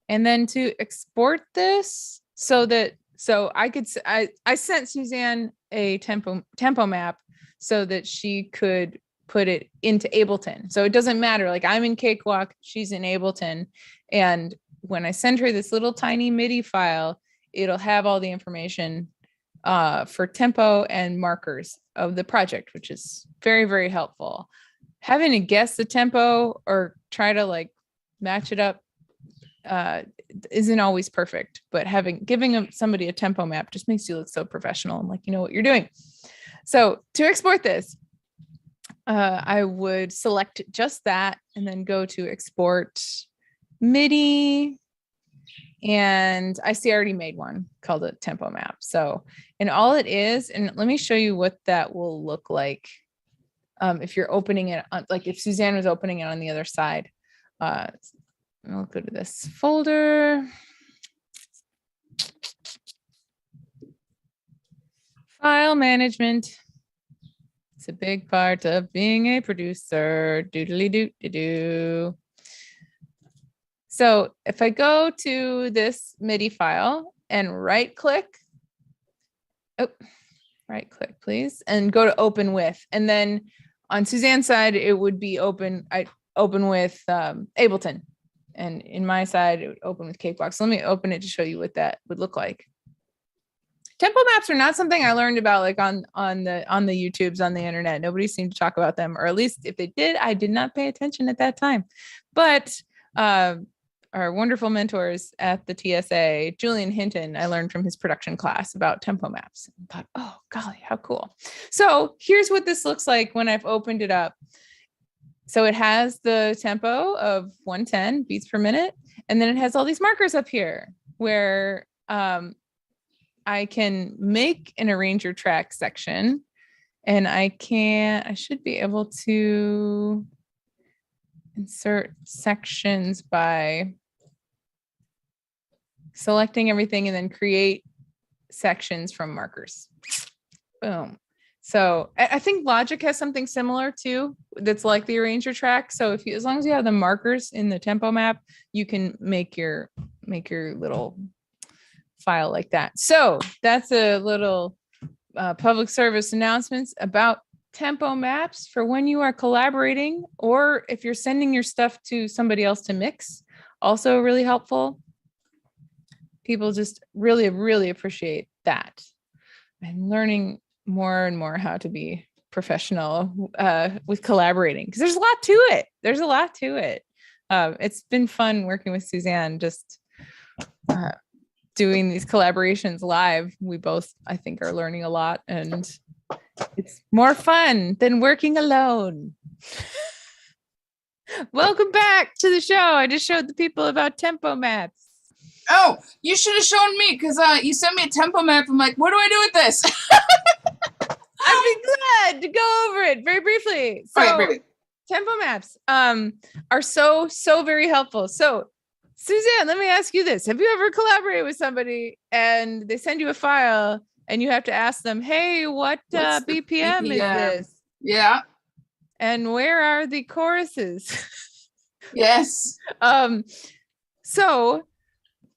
And then to export this so I sent Suzanne a tempo map so that she could put it into Ableton. So it doesn't matter. Like I'm in Cakewalk, she's in Ableton. And when I send her this little tiny MIDI file, it'll have all the information for tempo and markers of the project, which is very, very helpful. Having to guess the tempo or try to like match it up isn't always perfect, but giving somebody a tempo map just makes you look so professional and like you know what you're doing. So to export this, I would select just that and then go to export MIDI. And I see I already made one called a tempo map. So, and all it is, and let me show you what that will look like. If you're opening it, like if Suzanne was opening it on the other side, I'll go to this folder. File management. It's a big part of being a producer. Doodly-doo-doo-doo. So if I go to this MIDI file and right click, please, and go to open with, and then on Suzanne's side, it would be open with Ableton. And in my side, it would open with Cakewalk. So let me open it to show you what that would look like. Tempo maps are not something I learned about like on the YouTubes on the internet. Nobody seemed to talk about them, or at least if they did, I did not pay attention at that time. But our wonderful mentors at the TSA, Julian Hinton, I learned from his production class about tempo maps. I thought, oh golly, how cool. So here's what this looks like when I've opened it up. So it has the tempo of 110 beats per minute. And then it has all these markers up here where I can make an arranger track section, and I should be able to insert sections by selecting everything and then create sections from markers. Boom. So I think Logic has something similar too, that's like the arranger track. So as long as you have the markers in the tempo map, you can make your little file like that. So that's a little public service announcements about tempo maps for when you are collaborating, or if you're sending your stuff to somebody else to mix. Also really helpful. People just really, really appreciate that. I'm learning more and more how to be professional with collaborating, because there's a lot to it. It's been fun working with Suzanne, just doing these collaborations live. We both, I think, are learning a lot, and it's more fun than working alone. Welcome back to the show. I just showed the people about tempo maps. Oh, you should have shown me, because you sent me a tempo map. I'm like, what do I do with this? I'd be glad to go over it very briefly. So, okay, tempo maps are so very helpful. So, Suzanne, let me ask you this. Have you ever collaborated with somebody and they send you a file and you have to ask them, hey, what BPM is this? Yeah. And where are the choruses? Yes. So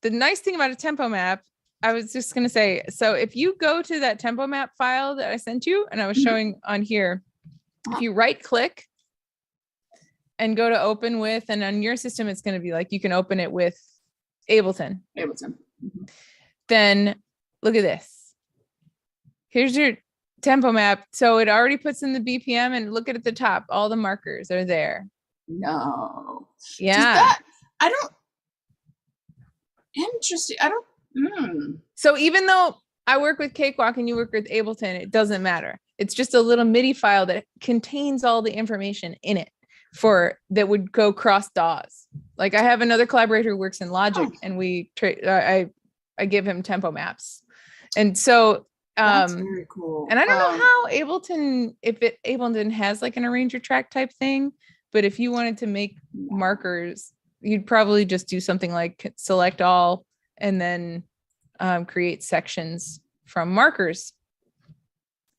the nice thing about a tempo map, I was just going to say, so if you go to that tempo map file that I sent you and I was showing on here, if you right click and go to open with, and on your system, it's going to be like, you can open it with Ableton. Mm-hmm. Then look at this. Here's your tempo map. So it already puts in the BPM, and look at the top. All the markers are there. No. Yeah. Interesting. So even though I work with Cakewalk and you work with Ableton, it doesn't matter. It's just a little MIDI file that contains all the information in it that would go cross DAWs. Like I have another collaborator who works in Logic, and I give him tempo maps. And so that's very cool. And I don't know how Ableton has like an arranger track type thing, but if you wanted to make markers, you'd probably just do something like select all and then create sections from markers.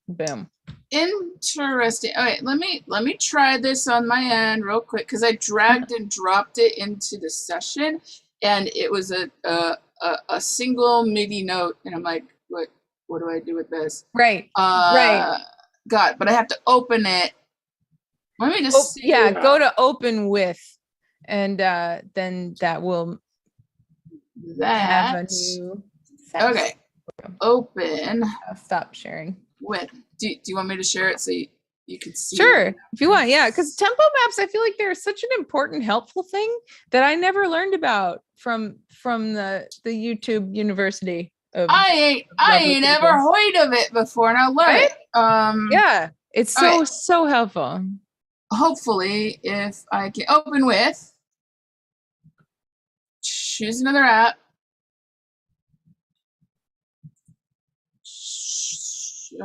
Boom. Interesting. All right, let me try this on my end real quick because I dragged and dropped it into the session, and it was a single MIDI note, and I'm like, what do I do with this? Right. Right. God, but I have to open it. Let me just see. Yeah, go to open with, and then that will have a new section. Okay. Open. I'll stop sharing. With. Do you want me to share it so you can see? Sure, if you want. Yeah, because tempo maps, I feel like they're such an important, helpful thing that I never learned about from the YouTube University. I ain't ever heard of it before, and I love it. Yeah, it's so helpful. Hopefully, if I can open with, choose another app. Shut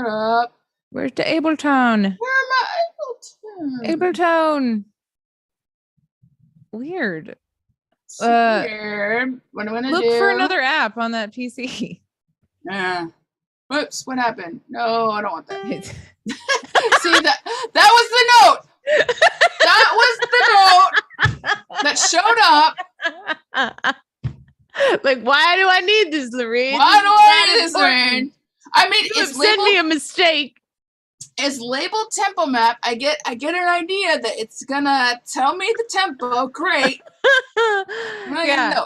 up. Where's the Ableton? Where am I? Ableton. Weird. Weird. What do I do? Look for another app on that PC. Whoops, what happened? No, I don't want that. See, that was the note. That was the note that showed up. Like, why do I need this, Lorraine? Why do I need this, Lorraine? I mean, it's send me a mistake. It's labeled tempo map. I get an idea that it's gonna tell me the tempo. Great. Yeah.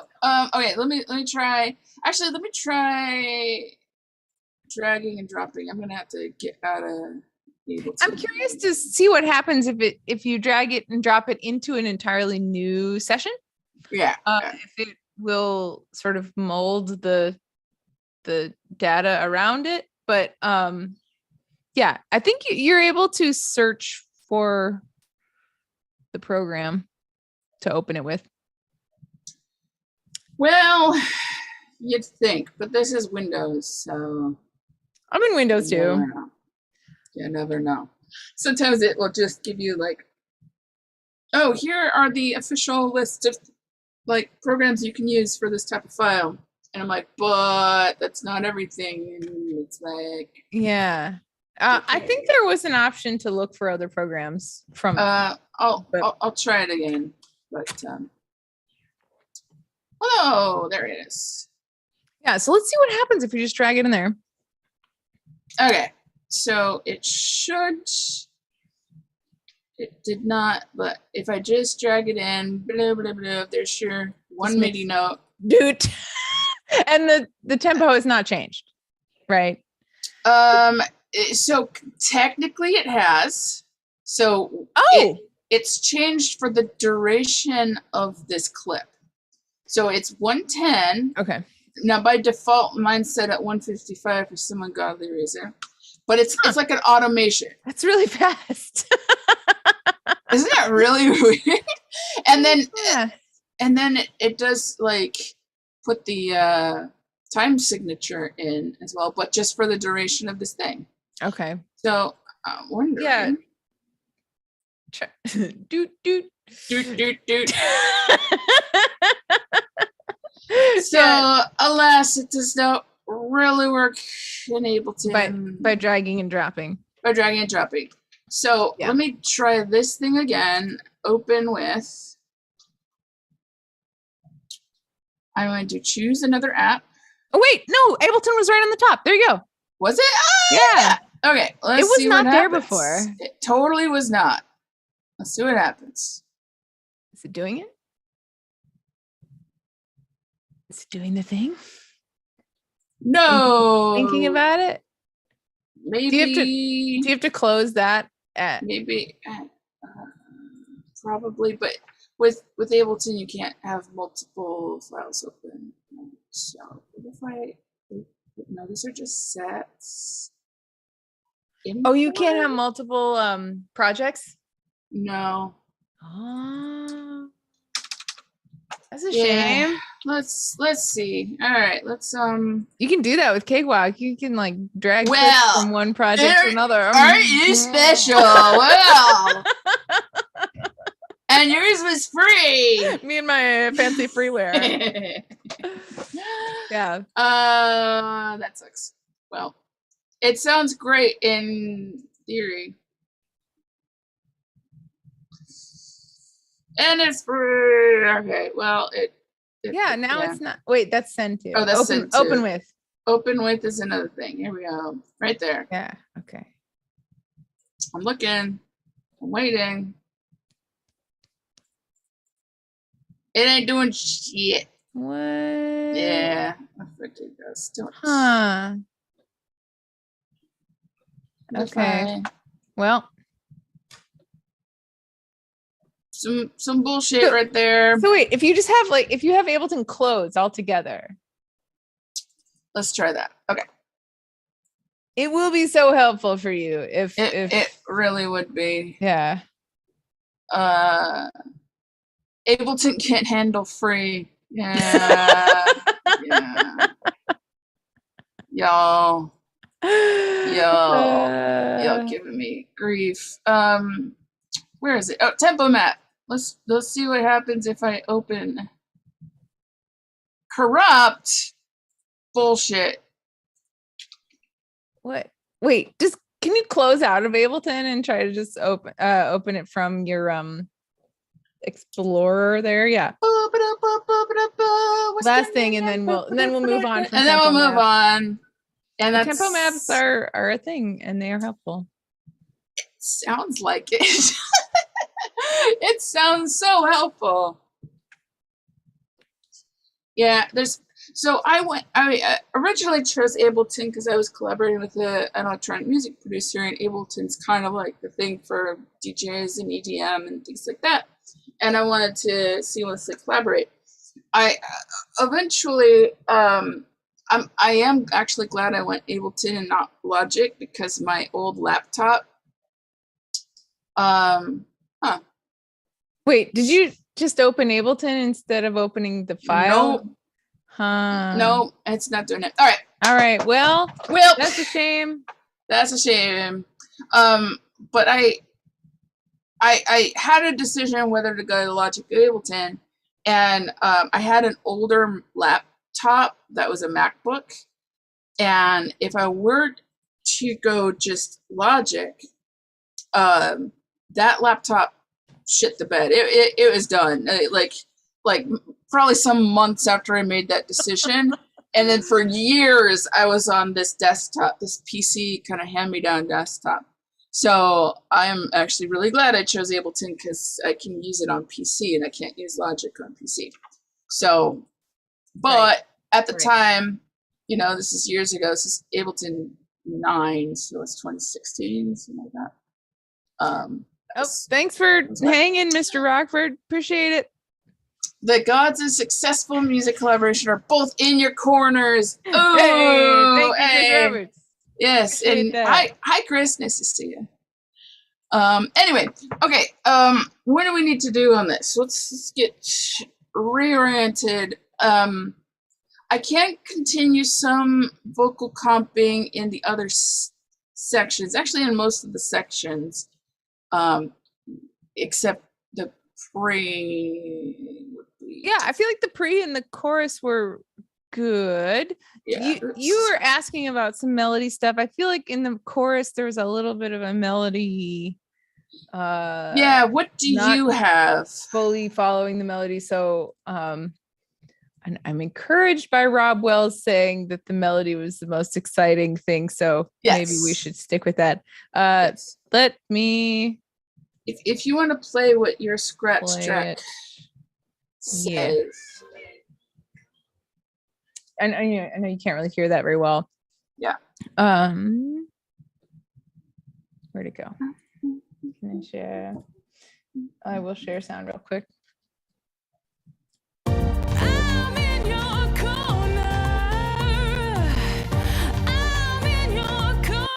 Okay, let me try. Actually, let me try dragging and dropping. I'm gonna have to get out of Ableton. I'm curious to see what happens if you drag it and drop it into an entirely new session. Yeah. If it will sort of mold the data around it, but yeah, I think you're able to search for the program to open it with. Well, you'd think, but this is Windows, so I'm in Windows too. You never know. Sometimes it will just give you like, oh, here are the official list of like programs you can use for this type of file. And I'm like, but that's not everything. And it's like, yeah. I think there was an option to look for other programs from. I'll try it again. But oh, there it is. Yeah. So let's see what happens if we just drag it in there. Okay. So it should. It did not, but if I just drag it in, blah blah blah. There's your one MIDI note, dude. And the tempo has not changed, right? So technically it has. So it's changed for the duration of this clip. So it's 110. Okay. Now by default, mine's set at 155 for some ungodly reason. But it's like an automation. That's really fast. Isn't that really weird? And then it does like put the time signature in as well, but just for the duration of this thing. Okay. So I'm wondering. Yeah. Doot doot doot doot doot. So alas, it does not really work in Ableton by dragging and dropping. By dragging and dropping. So let me try this thing again. Open with. I'm going to choose another app. Oh wait, no, Ableton was right on the top. There you go. Was it? Yeah. Okay, let's see. It was not there before. It totally was not. Let's see what happens. Is it doing it? Is it doing the thing? No. Thinking about it? Maybe. Do you have to close that? Maybe. Probably, but with Ableton, you can't have multiple files open. So what if I? No, these are just sets. Oh, you can't have multiple projects? No. Oh, that's a shame. Let's see. All right, let's You can do that with Cakewalk. You can like drag clips from one project to another. Aren't you special? Well. And yours was free. Me and my fancy freeware. Yeah. That sucks. Well, It sounds great in theory. And it's free. Okay, well, Yeah, now it's not. Wait, that's send to. Oh, that's open, send to. open with. Open with is another thing. Here we go. Right there. Yeah, okay. I'm looking. I'm waiting. It ain't doing shit. What? Yeah. I figured that's still. Huh. Okay. Fine. Well. Some bullshit right there. So wait, if you just have if you have Ableton closed altogether. Let's try that. Okay. It will be so helpful for you if it really would be. Yeah. Ableton can't handle free. Yeah. Yeah. Y'all giving me grief. Where is it? Oh, tempo map. Let's see what happens if I open corrupt bullshit. What? Wait, can you close out of Ableton and try to just open it from your Explorer there? Yeah. Last thing, and then we'll move on. And then we'll move on. And that's, tempo maps are a thing, and they are helpful. It sounds like it. It sounds so helpful. Yeah, I originally chose Ableton because I was collaborating with an electronic music producer, and Ableton's kind of like the thing for DJs and EDM and things like that. And I wanted to seamlessly collaborate. I eventually, I am actually glad I went Ableton and not Logic, because my old laptop, Wait, did you just open Ableton instead of opening the file? Nope. Huh. No, it's not doing it. All right. All right. Well, that's a shame. That's a shame. But I had a decision whether to go to Logic or Ableton, and I had an older laptop that was a MacBook, and if I were to go just Logic, that laptop shit the bed. It was done. Like probably some months after I made that decision. And then for years I was on this desktop, this PC kind of hand-me-down desktop. So I'm actually really glad I chose Ableton, because I can use it on PC and I can't use Logic on PC. So, but at the time, this is years ago. This is Ableton 9, so it's 2016, something like that. Thanks for hanging, Mr. Rockford. Appreciate it. The gods of successful music collaboration are both in your corners. Oh, hey, thank you, Chris Roberts. Yes, and hi, Chris. Nice to see you. Anyway, okay. What do we need to do on this? Let's get reoriented. I can continue some vocal comping in the other sections. Actually, in most of the sections. Except the pre. Yeah, I feel like the pre and the chorus were good. Yeah, you were asking about some melody stuff. I feel like in the chorus there was a little bit of a melody. Yeah, what do you have? Fully following the melody. So and I'm encouraged by Rob Wells saying that the melody was the most exciting thing. So maybe we should stick with that. Let me. If you want to play what your scratch track says. Yeah. I know you can't really hear that very well. Yeah. Where'd it go? Can I share? I will share sound real quick. I'm in your corner. I'm in your corner.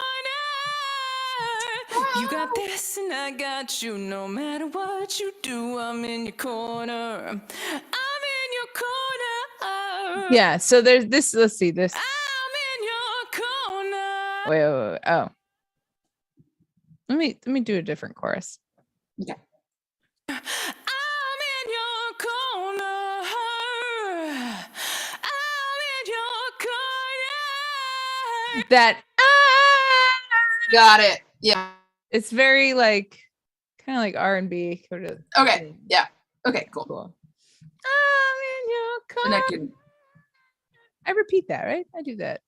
You got this and I got you. No matter what you do, I'm in your corner. I'm in your corner. Yeah, so there's this. Let's see this. I'm in your corner. Wait. Oh. Let me do a different chorus. Okay. I'm in your corner. I'm in your corner. That Got it. Yeah. It's very like kind of like R&B sort of. Okay. Yeah. Okay. Cool. Cool. I'm in your And I corner. can. I repeat that, right? I do that.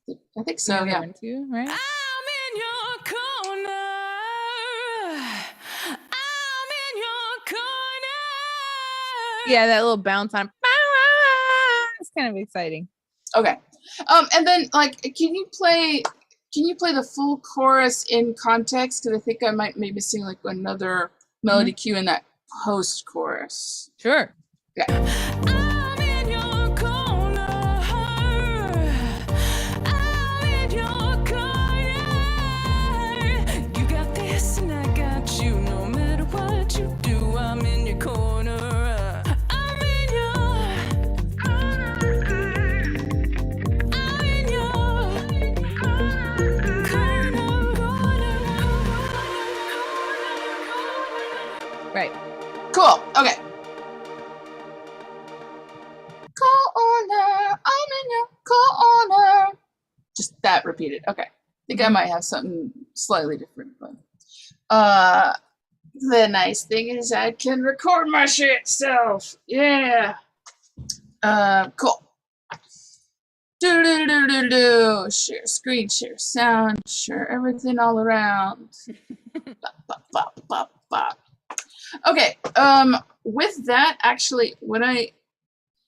I think The so. other Yeah. one too, right? I'm in your corner. I'm in your corner. Yeah, that little bounce on. It's kind of exciting. Okay. And then like, can you play the full chorus in context? Because I think I might maybe sing like another melody cue in that post chorus. Sure. Yeah. I'm in your corner. I'm in your corner. You got this and I got you. No matter what you do, I'm in your corner. I'm in your corner. I'm in your corner. Right. Cool. Okay. Corner, I'm in your corner. Just that repeated. Okay. I think I might have something slightly different, but the nice thing is I can record my shit self. Yeah. Cool. Do. Share screen, share sound, share everything all around. Bop, bop, bop, bop. Okay. With that, actually, what I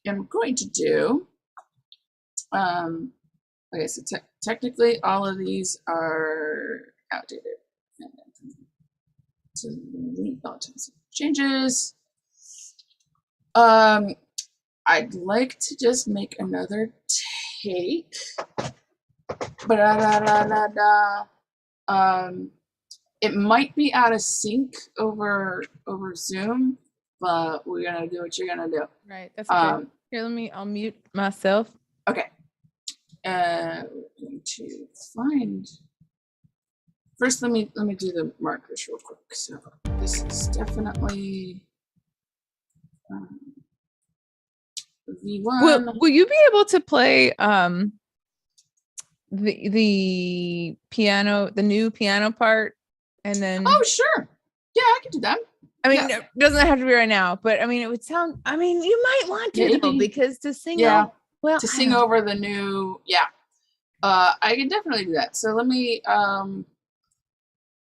am going to do, okay, so technically all of these are outdated. So delete all types of changes. I'd like to just make another take. It might be out of sync over Zoom, but we're gonna do what you're gonna do. Right. That's okay. Here, I'll mute myself. Okay. We're going to find. First, let me do the markers real quick. So this is definitely V1. Will you be able to play the piano, the new piano part, and then? Oh, sure. Yeah, I can do that. I mean, it doesn't have to be right now, but I mean, it would sound. I mean, you might want to though, because to sing. Yeah. Well, to sing over the new. Yeah. I can definitely do that. So let me.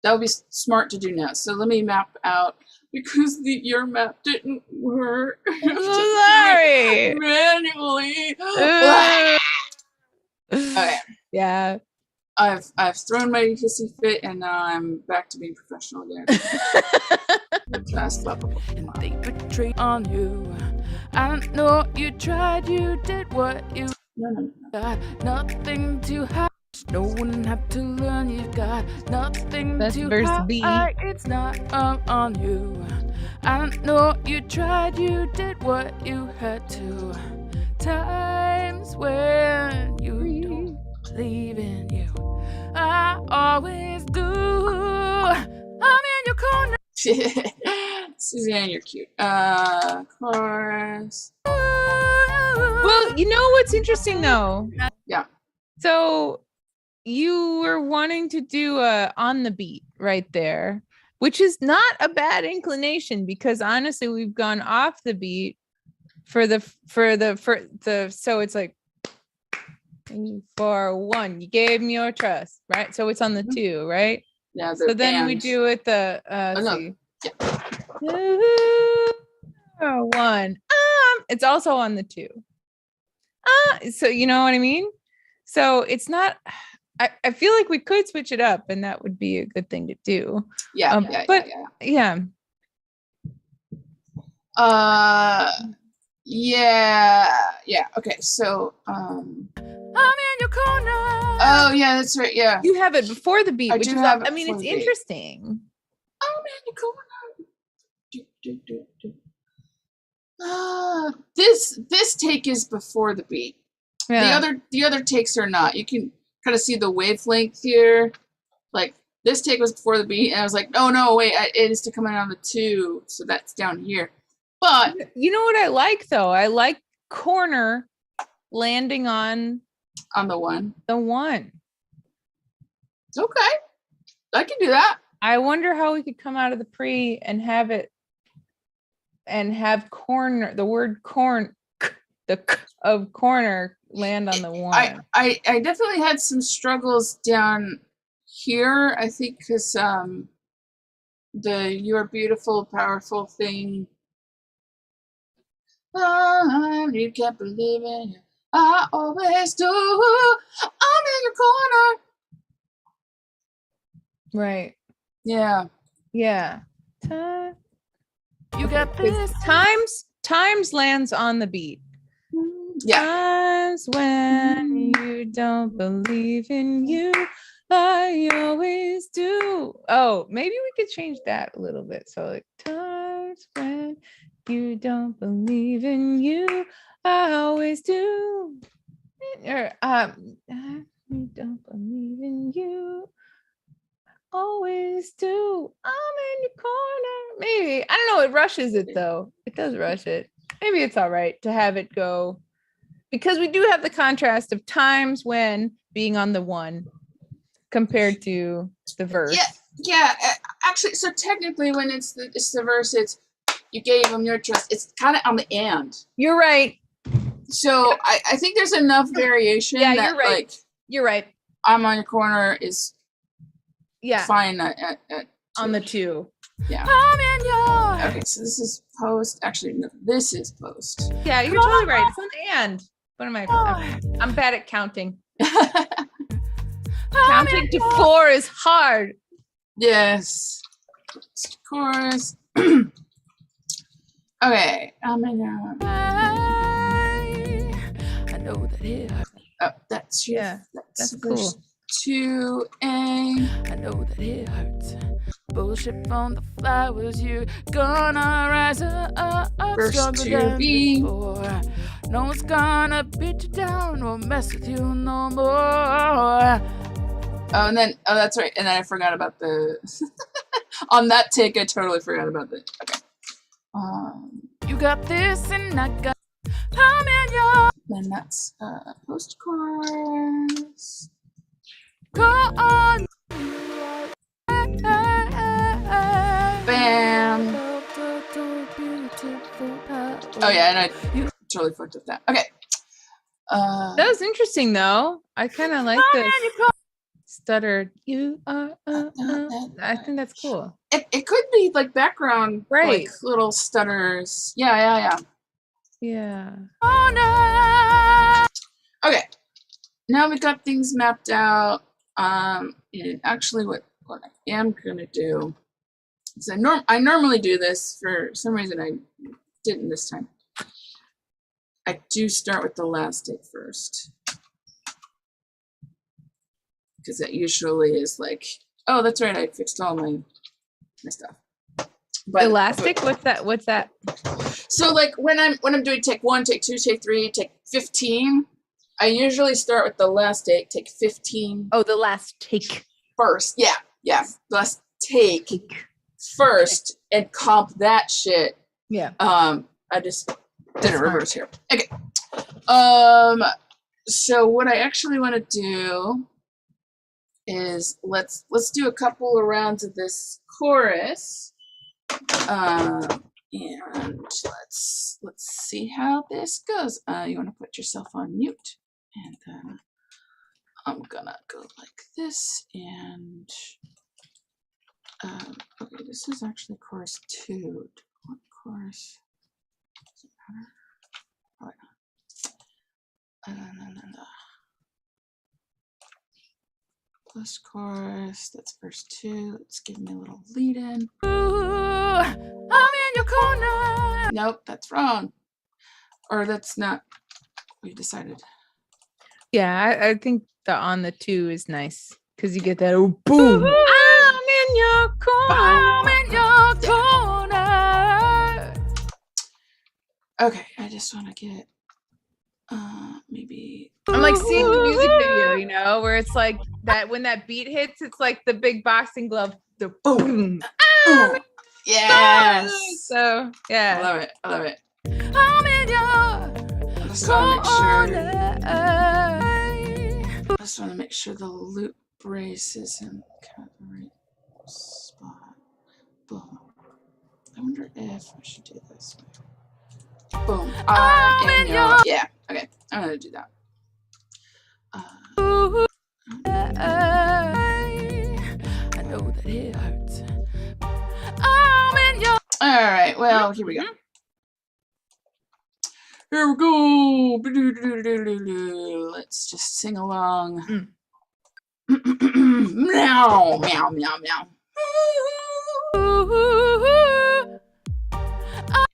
That would be smart to do now. So let me map out because your map didn't work. Sorry. Manually. Okay. Yeah. I've thrown my hissy fit and now I'm back to being professional again. And they betrayed on you. I don't know, you tried, you did what you got. Nothing to hide. No one have to learn. You've got nothing That's to verse hide. B. It's not on you. I don't know, you tried, you did what you had to. Times when you don't believe in you. I always do. I'm in your corner. Suzanne, you're cute. Chorus. Well, you know what's interesting though? Yeah. So you were wanting to do a on the beat right there, which is not a bad inclination because honestly, we've gone off the beat for the so it's like 3-4-1. You gave me your trust, right? So it's on the 2, right? Yeah. So then we do it the no. yeah. 1. It's also on the 2. So you know what I mean? So it's not. I feel like we could switch it up, and that would be a good thing to do. Yeah. Yeah. Yeah. Okay. So. I'm in your corner. Oh yeah, that's right. Yeah. You have it before the beat, I which do is. have it I mean, before it's the beat. interesting. I'm in your corner. This take is before the beat. Yeah. The other takes are not. You can kind of see the wavelength here. Like this take was before the beat, and I was like, oh no, wait, it is to come in on the 2, so that's down here. But you know what I like though? I like corner landing on the 1. the 1. Okay. I can do that. I wonder how we could come out of the pre and have it and have corner, the word corn, the k of corner land on the one. I definitely had some struggles down here. I think because the "you're beautiful, powerful" thing. You can't believe it. I always do. I'm in your corner. Right. Yeah. Yeah. You got this. Times lands on the beat. Yeah. Times when you don't believe in you, I always do. Oh, maybe we could change that a little bit. So like times when you don't believe in you, I always do. Or you don't believe in you, always do. I'm in your corner. Maybe. I don't know. It rushes it though. It does rush it. Maybe it's all right to have it go, because we do have the contrast of times when being on the one compared to the verse. Yeah. Actually, so technically, when it's the verse, it's you gave them your trust. It's kind of on the and. You're right. So I think there's enough variation. Yeah, that, you're right. Like, you're right. I'm on your corner is fine at on the two. Yeah. I'm in your. Okay, so this is post. Actually, no, this is post. Yeah, you're totally right. It's on the and. What am I? I'm bad at counting. Counting to 4 is hard. Yes. Chorus. Okay. I'm in your. I know that it hurts. Oh, that's your. Yeah, that's verse cool. 2A. I know that it hurts. Bullshit on the flowers, you gonna rise up Verse stronger 2B. than before. No one's gonna beat you down or mess with you no more. Oh, and then that's right. And then I forgot about the. On that take, I totally forgot about the. Okay. You got this and I got. I'm in your. Then that's post chorus. Go on. Bam. Oh yeah, and I totally fucked up that. Okay. That was interesting though. I kind of like this stutter. You are. I think that's cool. It could be like background, Right. like little stutters. Yeah. Yeah. Oh no. Okay. Now we got things mapped out. And actually, what I am gonna do is I normally do this. For some reason, I didn't this time. I do start with the last date first, because that usually is like, oh, that's right, I fixed all my stuff. But Elastic? What's that? So like when I'm doing take 1, take 2, take 3, take 15, I usually start with the last take 15 Oh, the last take. first. Yeah. Last take first and comp that shit. Yeah. I just did a reverse here. Okay. So what I actually want to do is let's do a couple of rounds of this chorus. And let's see how this goes. You want to put yourself on mute, and then I'm gonna go like this, and okay, this is actually chorus 2. What chorus? Does it matter? Oh, no. Plus chorus. That's verse 2. Let's give me a little lead in. Ooh, I'm in your corner. Nope, that's wrong. Or that's not. We decided. Yeah, I think the on the 2 is nice because you get that boom. I'm in your corner. I'm in your corner. Okay, I just want to get maybe. I'm like seeing the music video, you know, where it's like that when that beat hits, it's like the big boxing glove, the boom. Ooh, yes. So yeah, I love it. I'm in your I just want corner. to make sure the loop brace is in kind of right spot. Boom. I wonder if I should do this. Boom. I'm in your. Yeah. Okay. I'm gonna do that. I know that it hurts. All right. Well, here we go. Here we go. Let's just sing along. Meow, meow, meow, meow.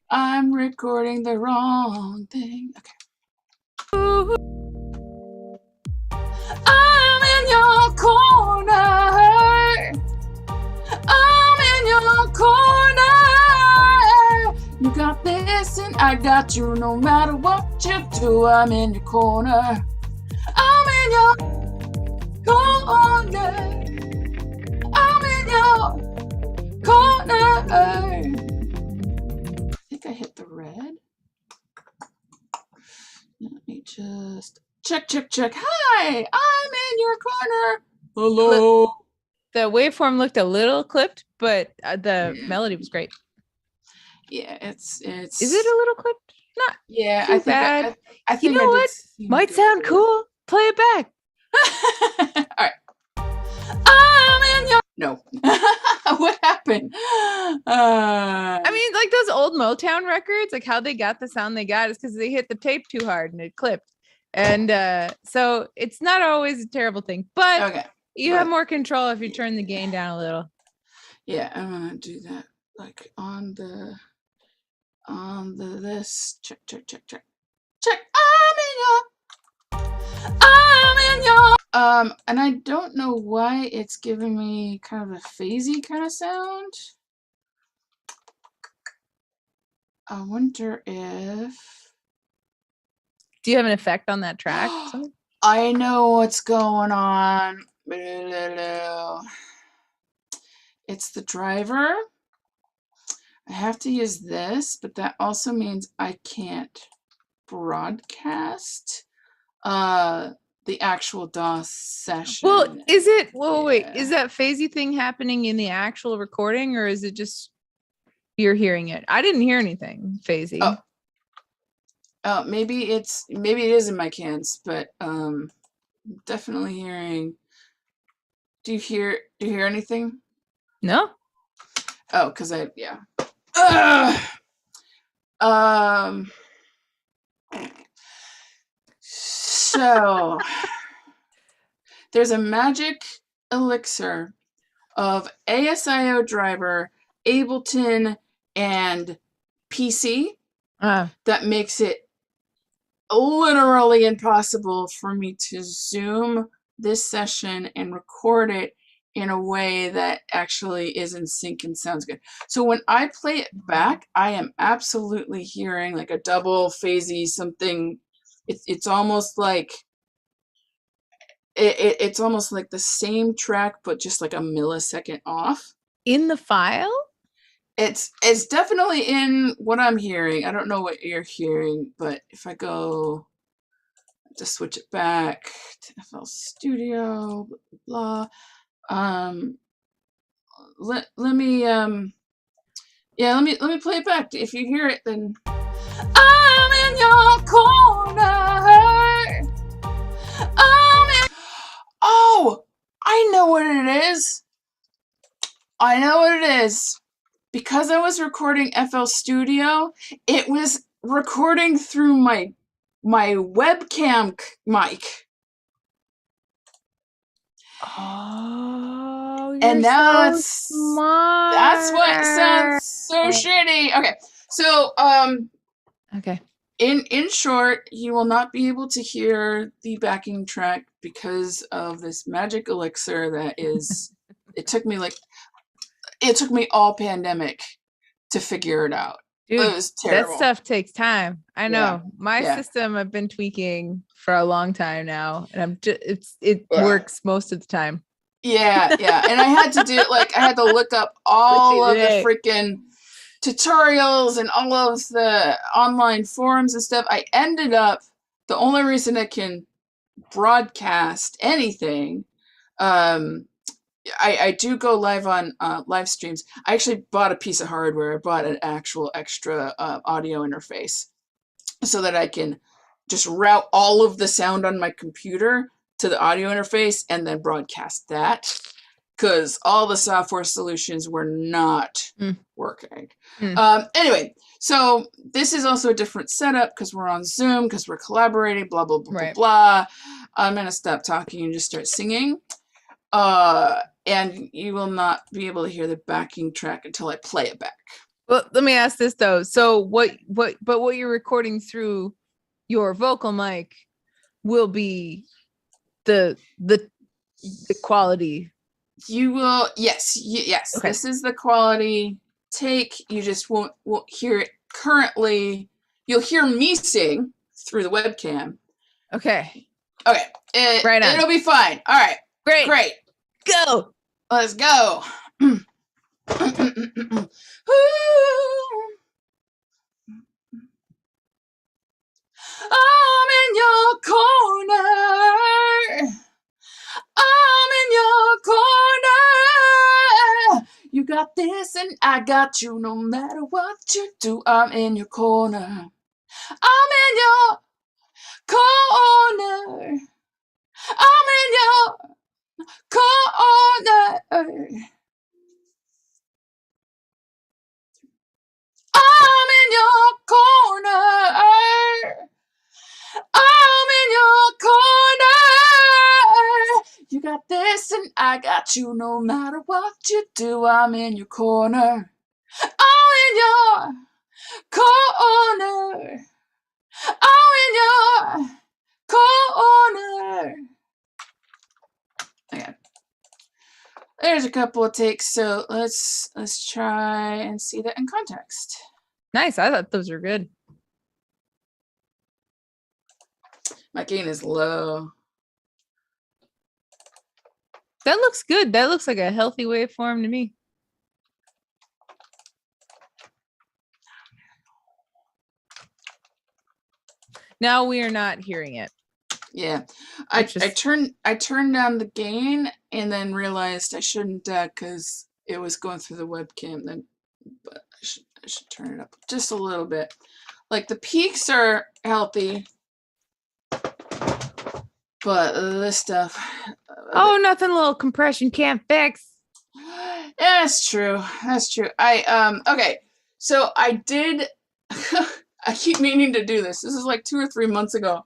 I'm recording the wrong thing. Okay. I'm in your corner. I'm in your corner. You got this and I got you no matter what you do. I'm in your corner. I'm in your corner. I'm in your corner. I think I hit the red. Let me just check. Hi, I'm in your corner. Hello. The waveform looked a little clipped, but the melody was great. Yeah, it's. Is it a little clipped? Not Yeah, too bad. I think you know what? Might sound cool. Play it back. All right. I'm in your. No. What happened? I mean, like those old Motown records, like how they got the sound they got is because they hit the tape too hard and it clipped. And so it's not always a terrible thing, but okay. you have more control if you turn the gain down a little. Yeah, I'm gonna do that. Like on the this. Check. I'm in your. And I don't know why it's giving me kind of a phasey kind of sound. I wonder if. Do you have an effect on that track? I know what's going on. It's the driver. I have to use this, but that also means I can't broadcast the actual DOS session. Well, is it? Well, Yeah. wait. Is that phasey thing happening in the actual recording, or is it just you're hearing it? I didn't hear anything phasey. Oh, maybe it is in my cans, but definitely hearing. Do you hear anything? No. Oh, because yeah. So there's a magic elixir of ASIO driver, Ableton, and PC that makes it literally impossible for me to zoom this session and record it in a way that actually is in sync and sounds good. So when I play it back, I am absolutely hearing like a double phasey something. It's almost like it's almost like the same track but just like a millisecond off. In the file? It's definitely in what I'm hearing. I don't know what you're hearing, but if I go to switch it back to FL Studio, blah, blah, blah. Let me let me play it back. If you hear it, then I'm in your corner. Oh, I know what it is. Because I was recording FL Studio, it was recording through my webcam mic. Oh, and now so smart. That's what sounds so shitty. Okay, so okay. In short, you will not be able to hear the backing track because of this magic elixir that is. It took me all pandemic to figure it out. Dude, it was terrible. That stuff takes time. I know. My system I've been tweaking for a long time now, and I'm just it works most of the time. Yeah, and I had to do I had to look up all of the freaking tutorials and all of the online forums and stuff. I ended up the only reason I can broadcast anything I do go live on live streams. I actually bought a piece of hardware. I bought an actual extra audio interface so that I can just route all of the sound on my computer to the audio interface and then broadcast that, because all the software solutions were not working. Anyway, so this is also a different setup because we're on Zoom, because we're collaborating, blah, blah, blah, Right. blah, blah. I'm going to stop talking and just start singing. And you will not be able to hear the backing track until I play it back. Well, let me ask this though. So what you're recording through your vocal mic will be the quality. You will, yes. Okay. This is the quality take. You just won't hear it currently. You'll hear me sing through the webcam. Okay. Right on. It'll be fine. All right. Great. Go. Let's go. I'm in your corner. I'm in your corner. You got this and I got you no matter what you do. I'm in your corner. I'm in your corner. I'm in your corner. I'm in your corner. I'm in your corner. You got this and I got you no matter what you do. I'm in your corner. I'm in your corner. I'm in your corner. Okay. There's a couple of takes, so let's try and see that in context. Nice. I thought those were good. My gain is low. That looks good. That looks like a healthy waveform to me. Now we are not hearing it. Yeah, I turned down the gain and then realized I shouldn't because it was going through the webcam. Then, but I should turn it up just a little bit. Like the peaks are healthy, but this stuff. Oh, nothing a little compression can't fix. Yeah, that's true. Okay. So I did. I keep meaning to do this. This is like 2 or 3 months ago.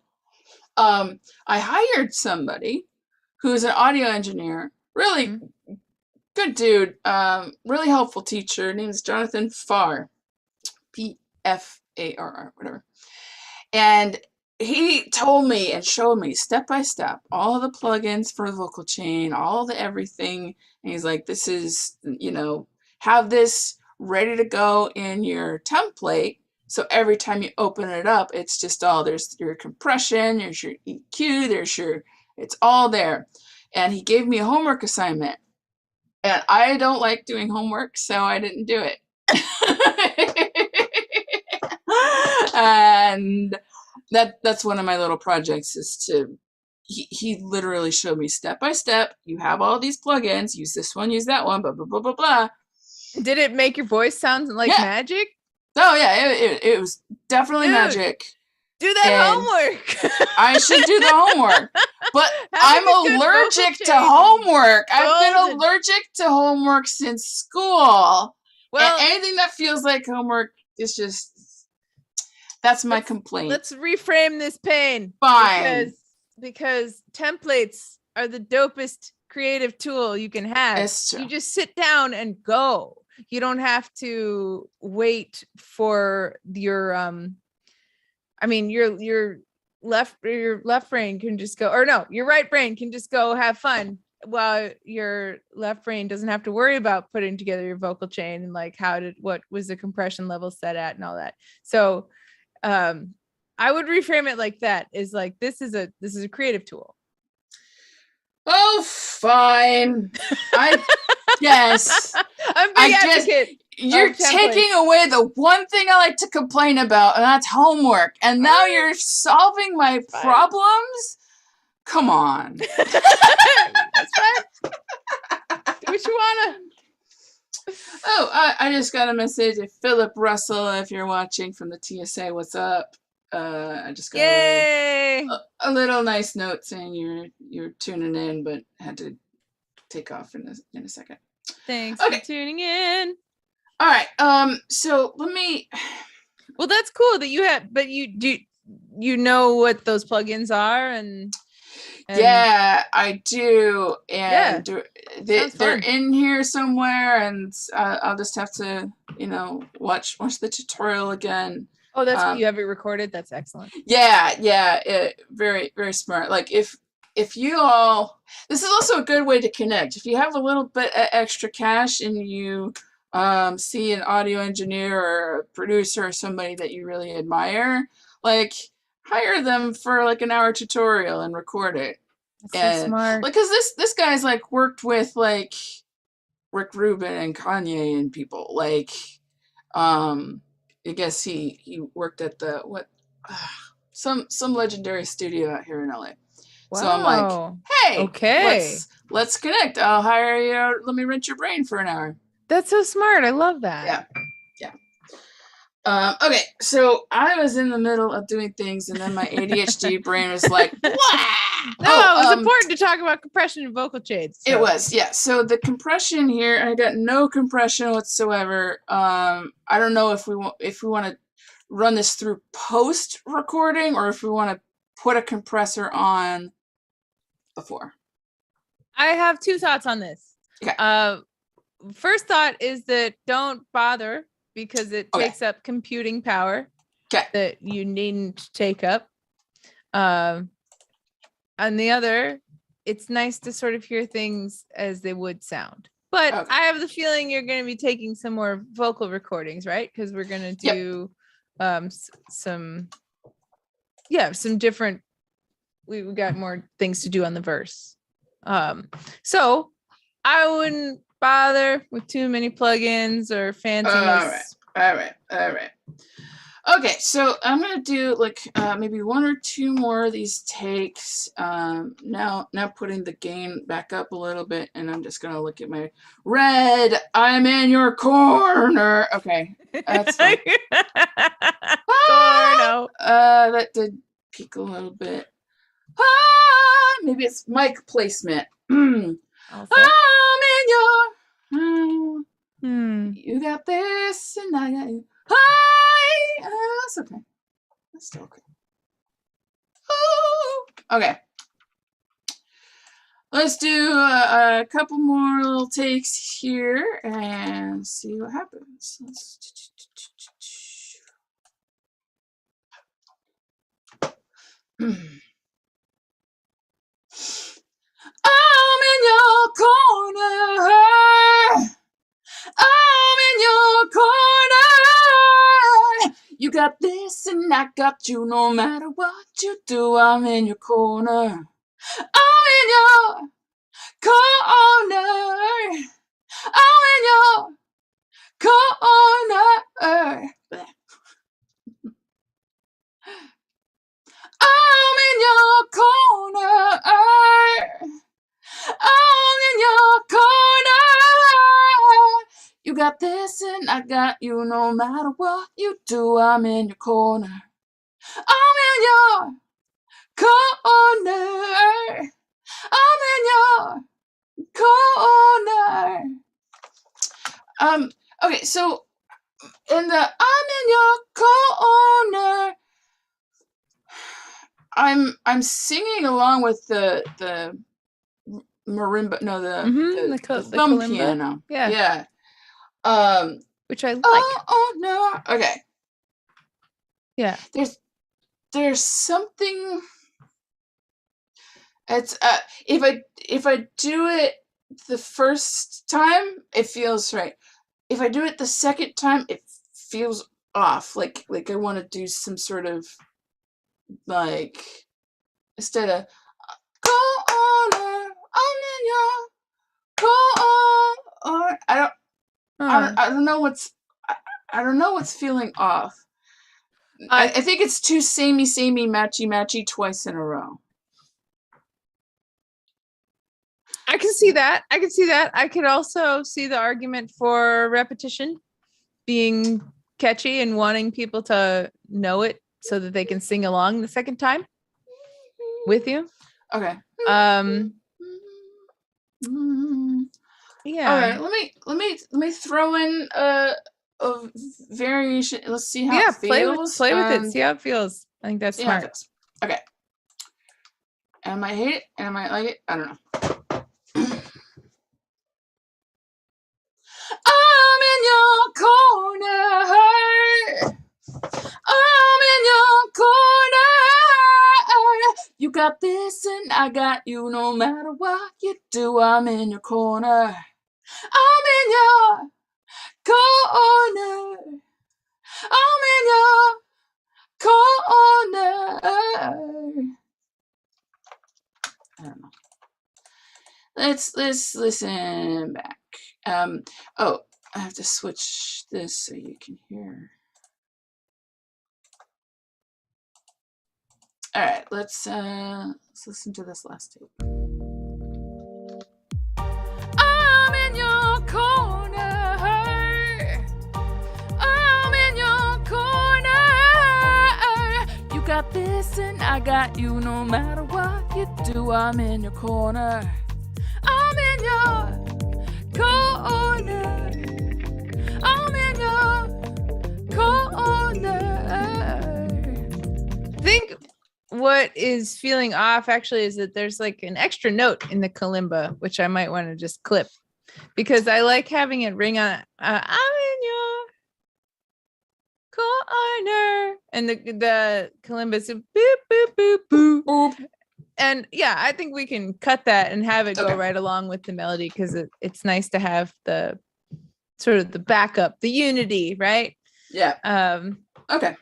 I hired somebody who's an audio engineer, really good dude, really helpful teacher. Name's Jonathan Farr, Pfarr, whatever. And he told me and showed me step by step all the plugins for the vocal chain, all the everything. And he's like, this is, have this ready to go in your template. So every time you open it up, it's just there's your compression, there's your EQ, it's all there. And he gave me a homework assignment. And I don't like doing homework, so I didn't do it. And that's one of my little projects is he literally showed me step by step, you have all these plugins, use this one, use that one, blah, blah, blah, blah, blah. Did it make your voice sound like magic? Oh yeah, it was definitely magic. Do that homework. I should do the homework, but I'm allergic to homework. I've been allergic to homework since school. Well, and anything that feels like homework is that's my complaint. Let's reframe this pain. Fine. Because templates are the dopest creative tool you can have. It's true. You just sit down and go. You don't have to wait for your your left brain can just go, or no, your right brain can just go have fun while your left brain doesn't have to worry about putting together your vocal chain and like what was the compression level set at and all that. So I would reframe it like that, is like this is a creative tool. Oh, fine. I guess. I'm a big advocate. You're taking away the one thing I like to complain about, and that's homework. And now you're solving my problems? Come on. That's fine. What you wanna? Oh, I just got a message. Philip Russell, if you're watching from the TSA, what's up? I just got Yay! a little nice note saying you're tuning in, but had to take off in a second. Thanks Okay. for tuning in. All right. So let me. Well, that's cool that you have, but you know what those plugins are and yeah, I do, and Sounds they're fun. in here somewhere, and I'll just have to, watch the tutorial again. Oh, that's you have it recorded. That's excellent. Yeah, very very smart. Like if you all, this is also a good way to connect. If you have a little bit of extra cash and you see an audio engineer or a producer or somebody that you really admire, like hire them for like an hour tutorial and record it. That's so smart. Like, cause this guy's like worked with like Rick Rubin and Kanye and people. Like, I guess he worked at the some legendary studio out here in LA. Wow. So I'm like, hey, okay, let's connect. I'll hire you. Let me rent your brain for an hour. That's so smart. I love that. Yeah. Okay, so I was in the middle of doing things, and then my ADHD brain was like, "Blah!" No, it was important to talk about compression and vocal shades. So. It was, yeah. So the compression here, I got no compression whatsoever. I don't know if we want to run this through post recording or if we want to put a compressor on before. I have two thoughts on this. Okay. First thought is that don't bother because it takes up computing power that you needn't take up. On the other, it's nice to sort of hear things as they would sound. But I have the feeling you're going to be taking some more vocal recordings, right? Because we're going to do some different, we got more things to do on the verse. So I wouldn't bother with too many plugins or fanciness. All right. Okay, so I'm gonna do like maybe one or two more of these takes. Now putting the gain back up a little bit, and I'm just gonna look at my red. I'm in your corner. Okay, that's fine. That did peak a little bit. Maybe it's mic placement. I'm in your. You got this, and I got you. That's okay. That's still okay. Ooh. Okay. Let's do a couple more little takes here and see what happens. I'm in your corner. I'm in your corner. You got this and I got you. No matter what you do, I'm in your corner. I'm in your corner. I'm in your corner. I'm in your corner. I'm in your corner. You got this and I got you. No matter what you do, I'm in your corner. I'm in your corner. I'm in your corner. Okay, so in the I'm in your corner, I'm singing along with the marimba, no, the thumb kalimba? piano. Yeah. Which I like. Oh no. Okay. Yeah. There's something. It's if I do it the first time, it feels right. If I do it the second time, it feels off. Like I want to do some sort of like instead of go on, I'm in your go on. I don't know what's feeling off. I think it's too samey, matchy twice in a row. I can see that. I can see that. I could also see the argument for repetition being catchy and wanting people to know it so that they can sing along the second time with you. Okay. Yeah. All right. Let me throw in a variation. Let's see how it feels. Play with it. See how it feels. I think that's See how it smart. feels. Okay. And I might hate it, and I might like it. I don't know. I'm in your corner. I'm in your corner. You got this and I got you. No matter what you do, I'm in your corner. I'm in your corner. I'm in your corner. I don't know. Let's listen back. Oh, I have to switch this so you can hear. All right, let's listen to this last tape. I'm in your corner. I'm in your corner. You got this and I got you. No matter what you do, I'm in your corner. I'm in your corner. I'm in your corner. I think what is feeling off actually is that there's like an extra note in the kalimba, which I might want to just clip because I like having it ring on. I'm in your corner, and the kalimba is boop boop boop boop. Boop. And yeah, I think we can cut that and have it go Okay. right along with the melody because it's nice to have the sort of the backup, the unity, right? Yeah. Okay.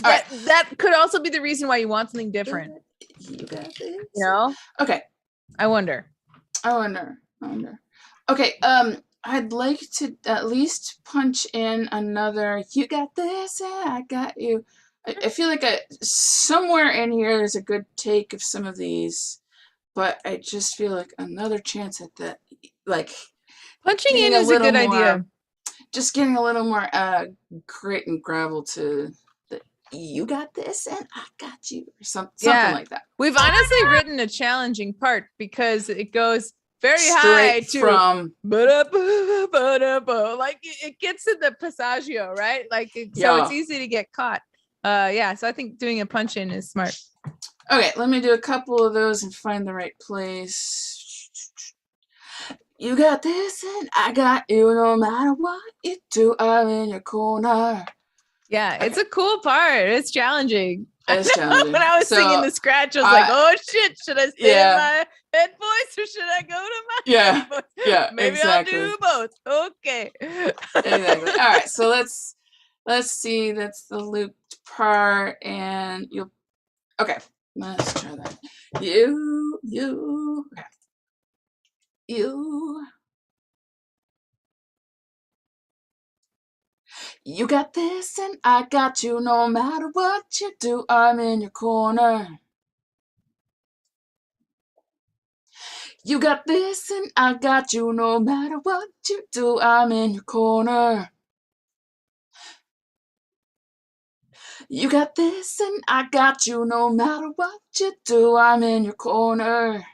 That could also be the reason why you want something different. You got this. You know? Okay. I wonder. Okay. I'd like to at least punch in another. You got this, and I got you. I feel like somewhere in here there's a good take of some of these, but I just feel like another chance at that, like Punching in getting is a good little more- idea. just getting a little more grit and gravel to the you got this and I got you, or something like that. We've honestly written a challenging part because it goes very high Straight to from like it gets in the passaggio, right? Like so it's easy to get caught. So I think doing a punch in is smart. Okay, let me do a couple of those and find the right place. You got this and I got you. No matter what you do, I'm in your corner. Yeah, it's a cool part. It's challenging. It's challenging. When I was singing the scratch, I was like, "Oh shit! Should I stay in my head voice or should I go to my head voice? Yeah, Maybe exactly. I'll do both." Okay. Exactly. All right, so let's see. That's the looped part, and you'll. Okay, let's try that. You. Okay. You got this and I got you. No matter what you do, I'm in your corner. You got this and I got you. No matter what you do, I'm in your corner. You got this and I got you. No matter what you do, I'm in your corner.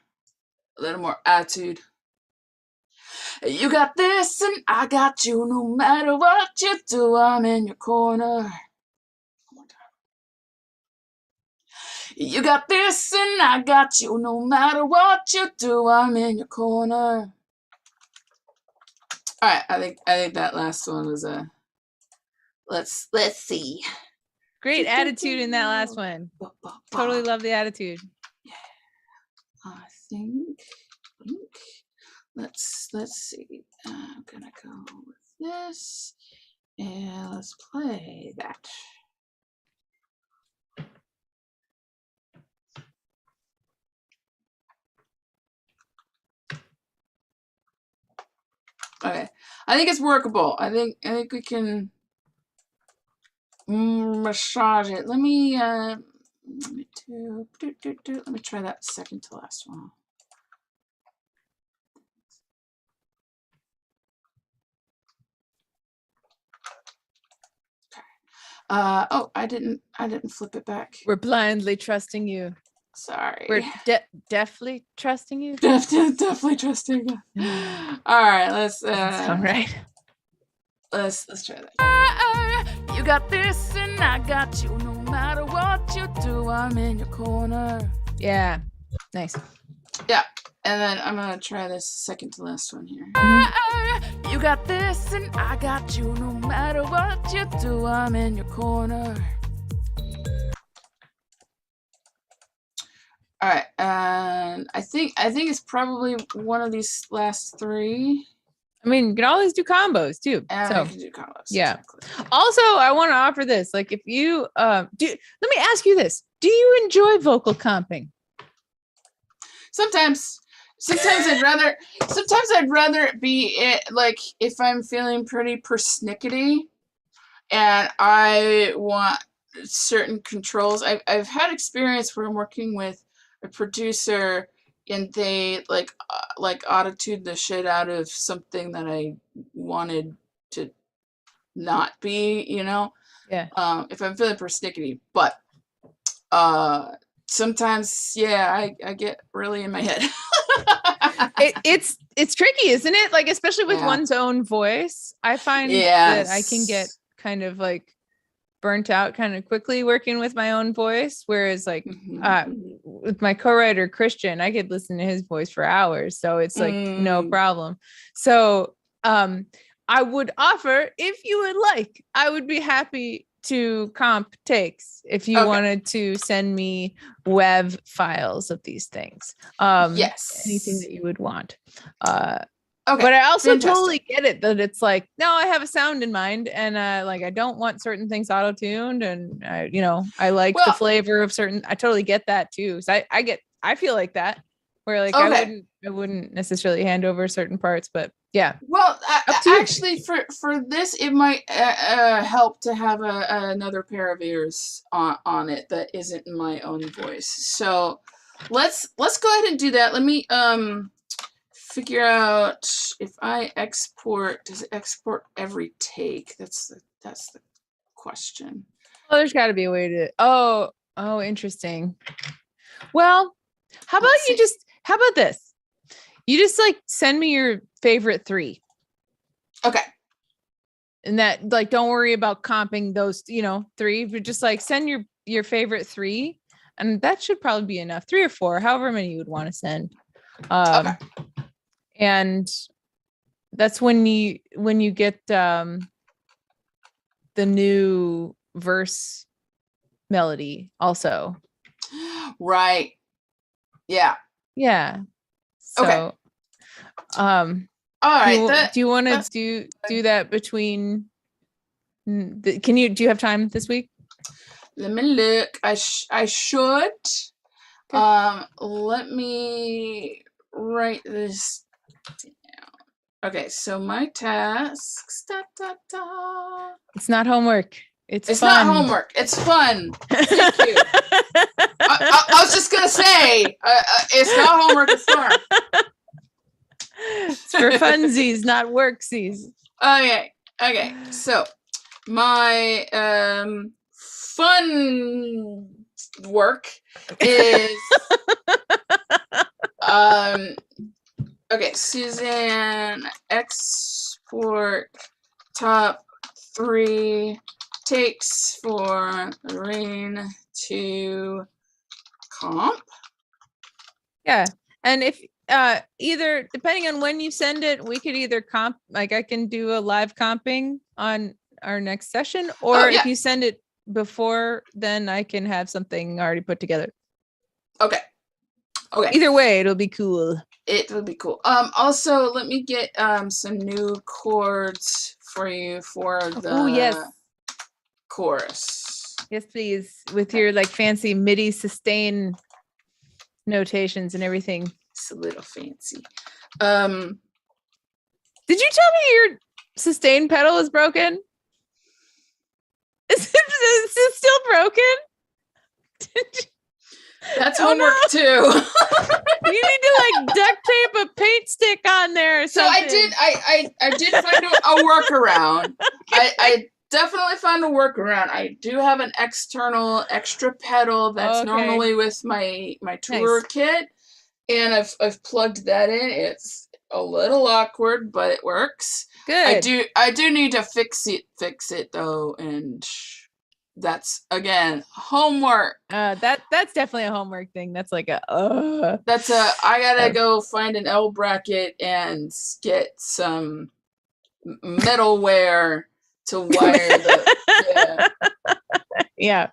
A little more attitude. You got this and I got you. No matter what you do, I'm in your corner. You got this and I got you. No matter what you do, I'm in your corner. All right, I think that last one was a. Let's see. Great attitude in that last one. Totally love the attitude. Yeah, I think. Let's see. I'm gonna go with this, and let's play that. Okay, I think it's workable. I think we can massage it. Let me try that second to last one. Oh, I didn't flip it back. We're blindly trusting you. Sorry. We're deftly trusting you. Definitely trusting you. All right, let's All right. Let's try that. You got this and I got you. No matter what you do, I'm in your corner. Yeah. Nice. Yeah. And then I'm gonna try this second to last one here. You got this and I got you. No matter what you do, I'm in your corner. All right, and I think it's probably one of these last three. I mean, you can always do combos too. And So I can do combos. yeah. Exactly. Also, I want to offer this. Like, if you let me ask you this: do you enjoy vocal comping? Sometimes I'd rather it be it, like if I'm feeling pretty persnickety and I want certain controls. I've had experience where I'm working with a producer and they like auto-tuned the shit out of something that I wanted to not be, you know. Yeah. If I'm feeling persnickety, but sometimes I get really in my head. It's tricky, isn't it? Like, especially with one's own voice. I find that I can get kind of like burnt out kind of quickly working with my own voice, whereas like with my co-writer Christian, I could listen to his voice for hours, so it's like no problem. So I would offer, if you would like, I would be happy to comp takes if you wanted to send me WAV files of these things. Yes, anything that you would want. Okay, but I also fantastic. totally get it that it's like, no, I have a sound in mind, and like I don't want certain things auto-tuned, and I like the flavor of certain. I totally get that too. So I feel like that, where like I wouldn't necessarily hand over certain parts, but yeah. Well, actually, for this, it might help to have another pair of ears on it that isn't my own voice. So let's go ahead and do that. Let me figure out if I export. Does it export every take? That's the question. Well, there's got to be a way to. Oh, interesting. Well, how about how about this? You just like send me your favorite 3. Okay. And that, like, don't worry about comping those, 3, but just like send your favorite 3, and that should probably be enough. 3 or 4, however many you would want to send. And that's when you get the new verse melody also. Right. Yeah. Yeah. So, okay. All right. Do you want to do that between? Do you have time this week? Let me look. I should. Okay. Let me write this down. Okay. So my tasks. It's not homework. It's not fun. homework. It's fun. Thank you. I was just gonna say, it's not homework. It's fun. It's for funsies, not worksies. Okay. So my fun work is okay. Suzanne, export top 3 takes for Lorraine to comp. Yeah, and if either depending on when you send it, we could either comp, like I can do a live comping on our next session, or if you send it before, then I can have something already put together. Okay. Either way, it'll be cool. It will be cool. Also, let me get some new chords for you for the chorus. Yes, please. With your like fancy MIDI sustain notations and everything. It's a little fancy. Did you tell me your sustain pedal is broken? Is it still broken? That's homework too. You need to like duct tape a paint stick on there or something. So I did find a workaround. definitely found a workaround. I do have an external extra pedal that's normally with my tour kit, and I've plugged that in. It's a little awkward, but it works. Good. I do need to fix it though, and that's again homework. That's definitely a homework thing. That's like a That's I gotta go find an L bracket and get some metalware to wire the yeah.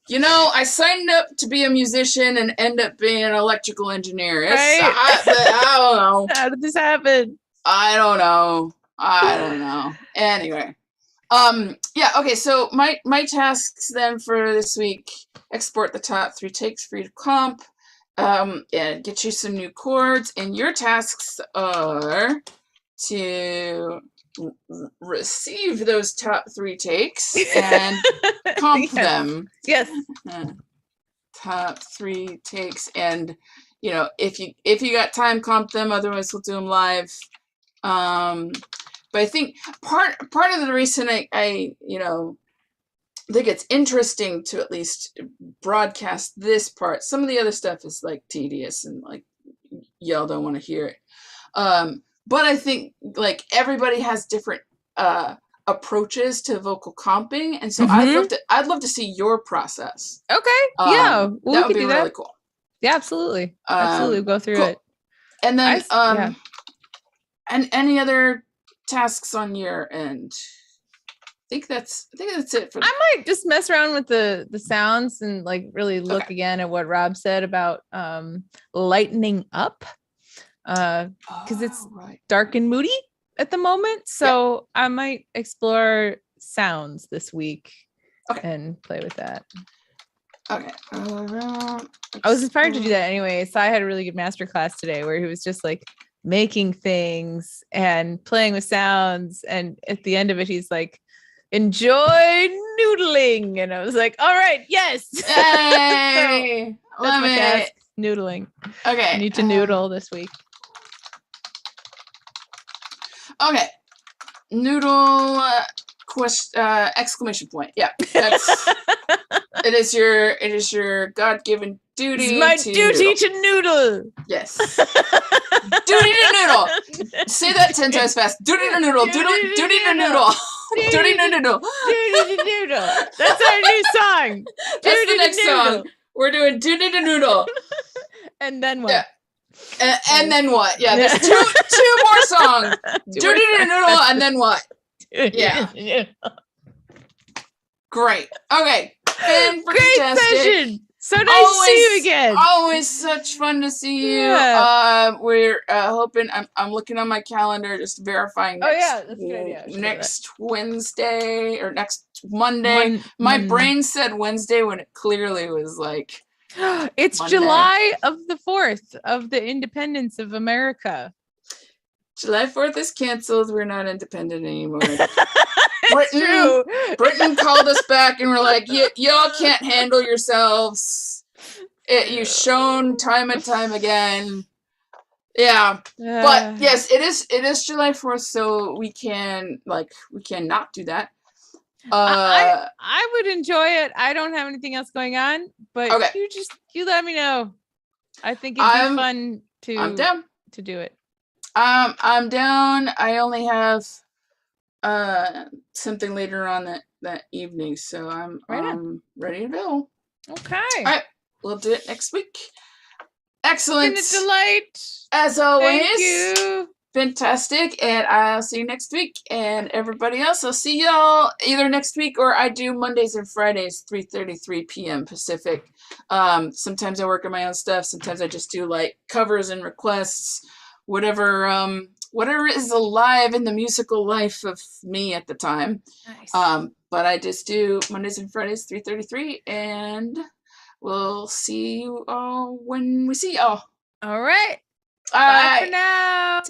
You know, I signed up to be a musician and end up being an electrical engineer. Right? I don't know. How did this happen? I don't know. Anyway. Yeah, okay, so my tasks then for this week: export the top 3 takes for you to comp, and get you some new chords, and your tasks are to receive those top 3 takes and comp them. Yes. Top 3 takes, and you know, if you got time, comp them. Otherwise, we'll do them live. But I think part of the reason I think it's interesting to at least broadcast this part. Some of the other stuff is like tedious and like y'all don't want to hear it. But I think like everybody has different approaches to vocal comping, and so I'd love to see your process. Okay. Yeah. Well, that would be really cool. Yeah, absolutely. Absolutely. Go through it. And then and any other tasks on your end? I think that's it for I might just mess around with the sounds and like really look again at what Rob said about lightening up. Because it's dark and moody at the moment. So I might explore sounds this week and play with that. Okay. I was inspired to do that anyway. So I had a really good master class today where he was just like making things and playing with sounds. And at the end of it, he's like, enjoy noodling. And I was like, all right, yes. Hey, so that's my task, noodling. Okay. I need to noodle this week. Okay. Noodle exclamation point. Yeah. That's it is your God-given duty. It's my duty to noodle. Yes. Duty to noodle. Say that 10 times fast. Duty to noodle. Duty to noodle. Duty to noodle. Duty to noodle. That's our new song. That's the next song. We're doing duty to noodle. And then what? Yeah. And then what? Yeah, there's two more songs. Duty to noodle, and then what? Yeah. Great. Okay. Great session. So nice to see you again. Always such fun to see you. Yeah. We're hoping. I'm looking on my calendar, just verifying. That's a good idea. Next Wednesday or next Monday. My brain said Wednesday when it clearly was like. It's Monday. July of the 4th of the independence of America. July 4th is canceled. We're not independent anymore. Britain called us back and we're like, y'all can't handle yourselves. You've shown time and time again. Yeah. But yes, it is July 4th, so we can not do that. I would enjoy it. I don't have anything else going on, but you let me know. I think it'd be fun I'm down to do it. I'm down. I only have something later on that evening, so I'm ready to go. Okay. All right, we'll do it next week. Excellent. It's been a delight. As always. Thank you. Fantastic, and I'll see you next week. And everybody else, I'll see y'all either next week or I do Mondays and Fridays, 3:33 p.m. Pacific. Sometimes I work on my own stuff. Sometimes I just do like covers and requests, whatever is alive in the musical life of me at the time. Nice. But I just do Mondays and Fridays, 3:33, and we'll see you all when we see y'all. All right. All Bye right. for now.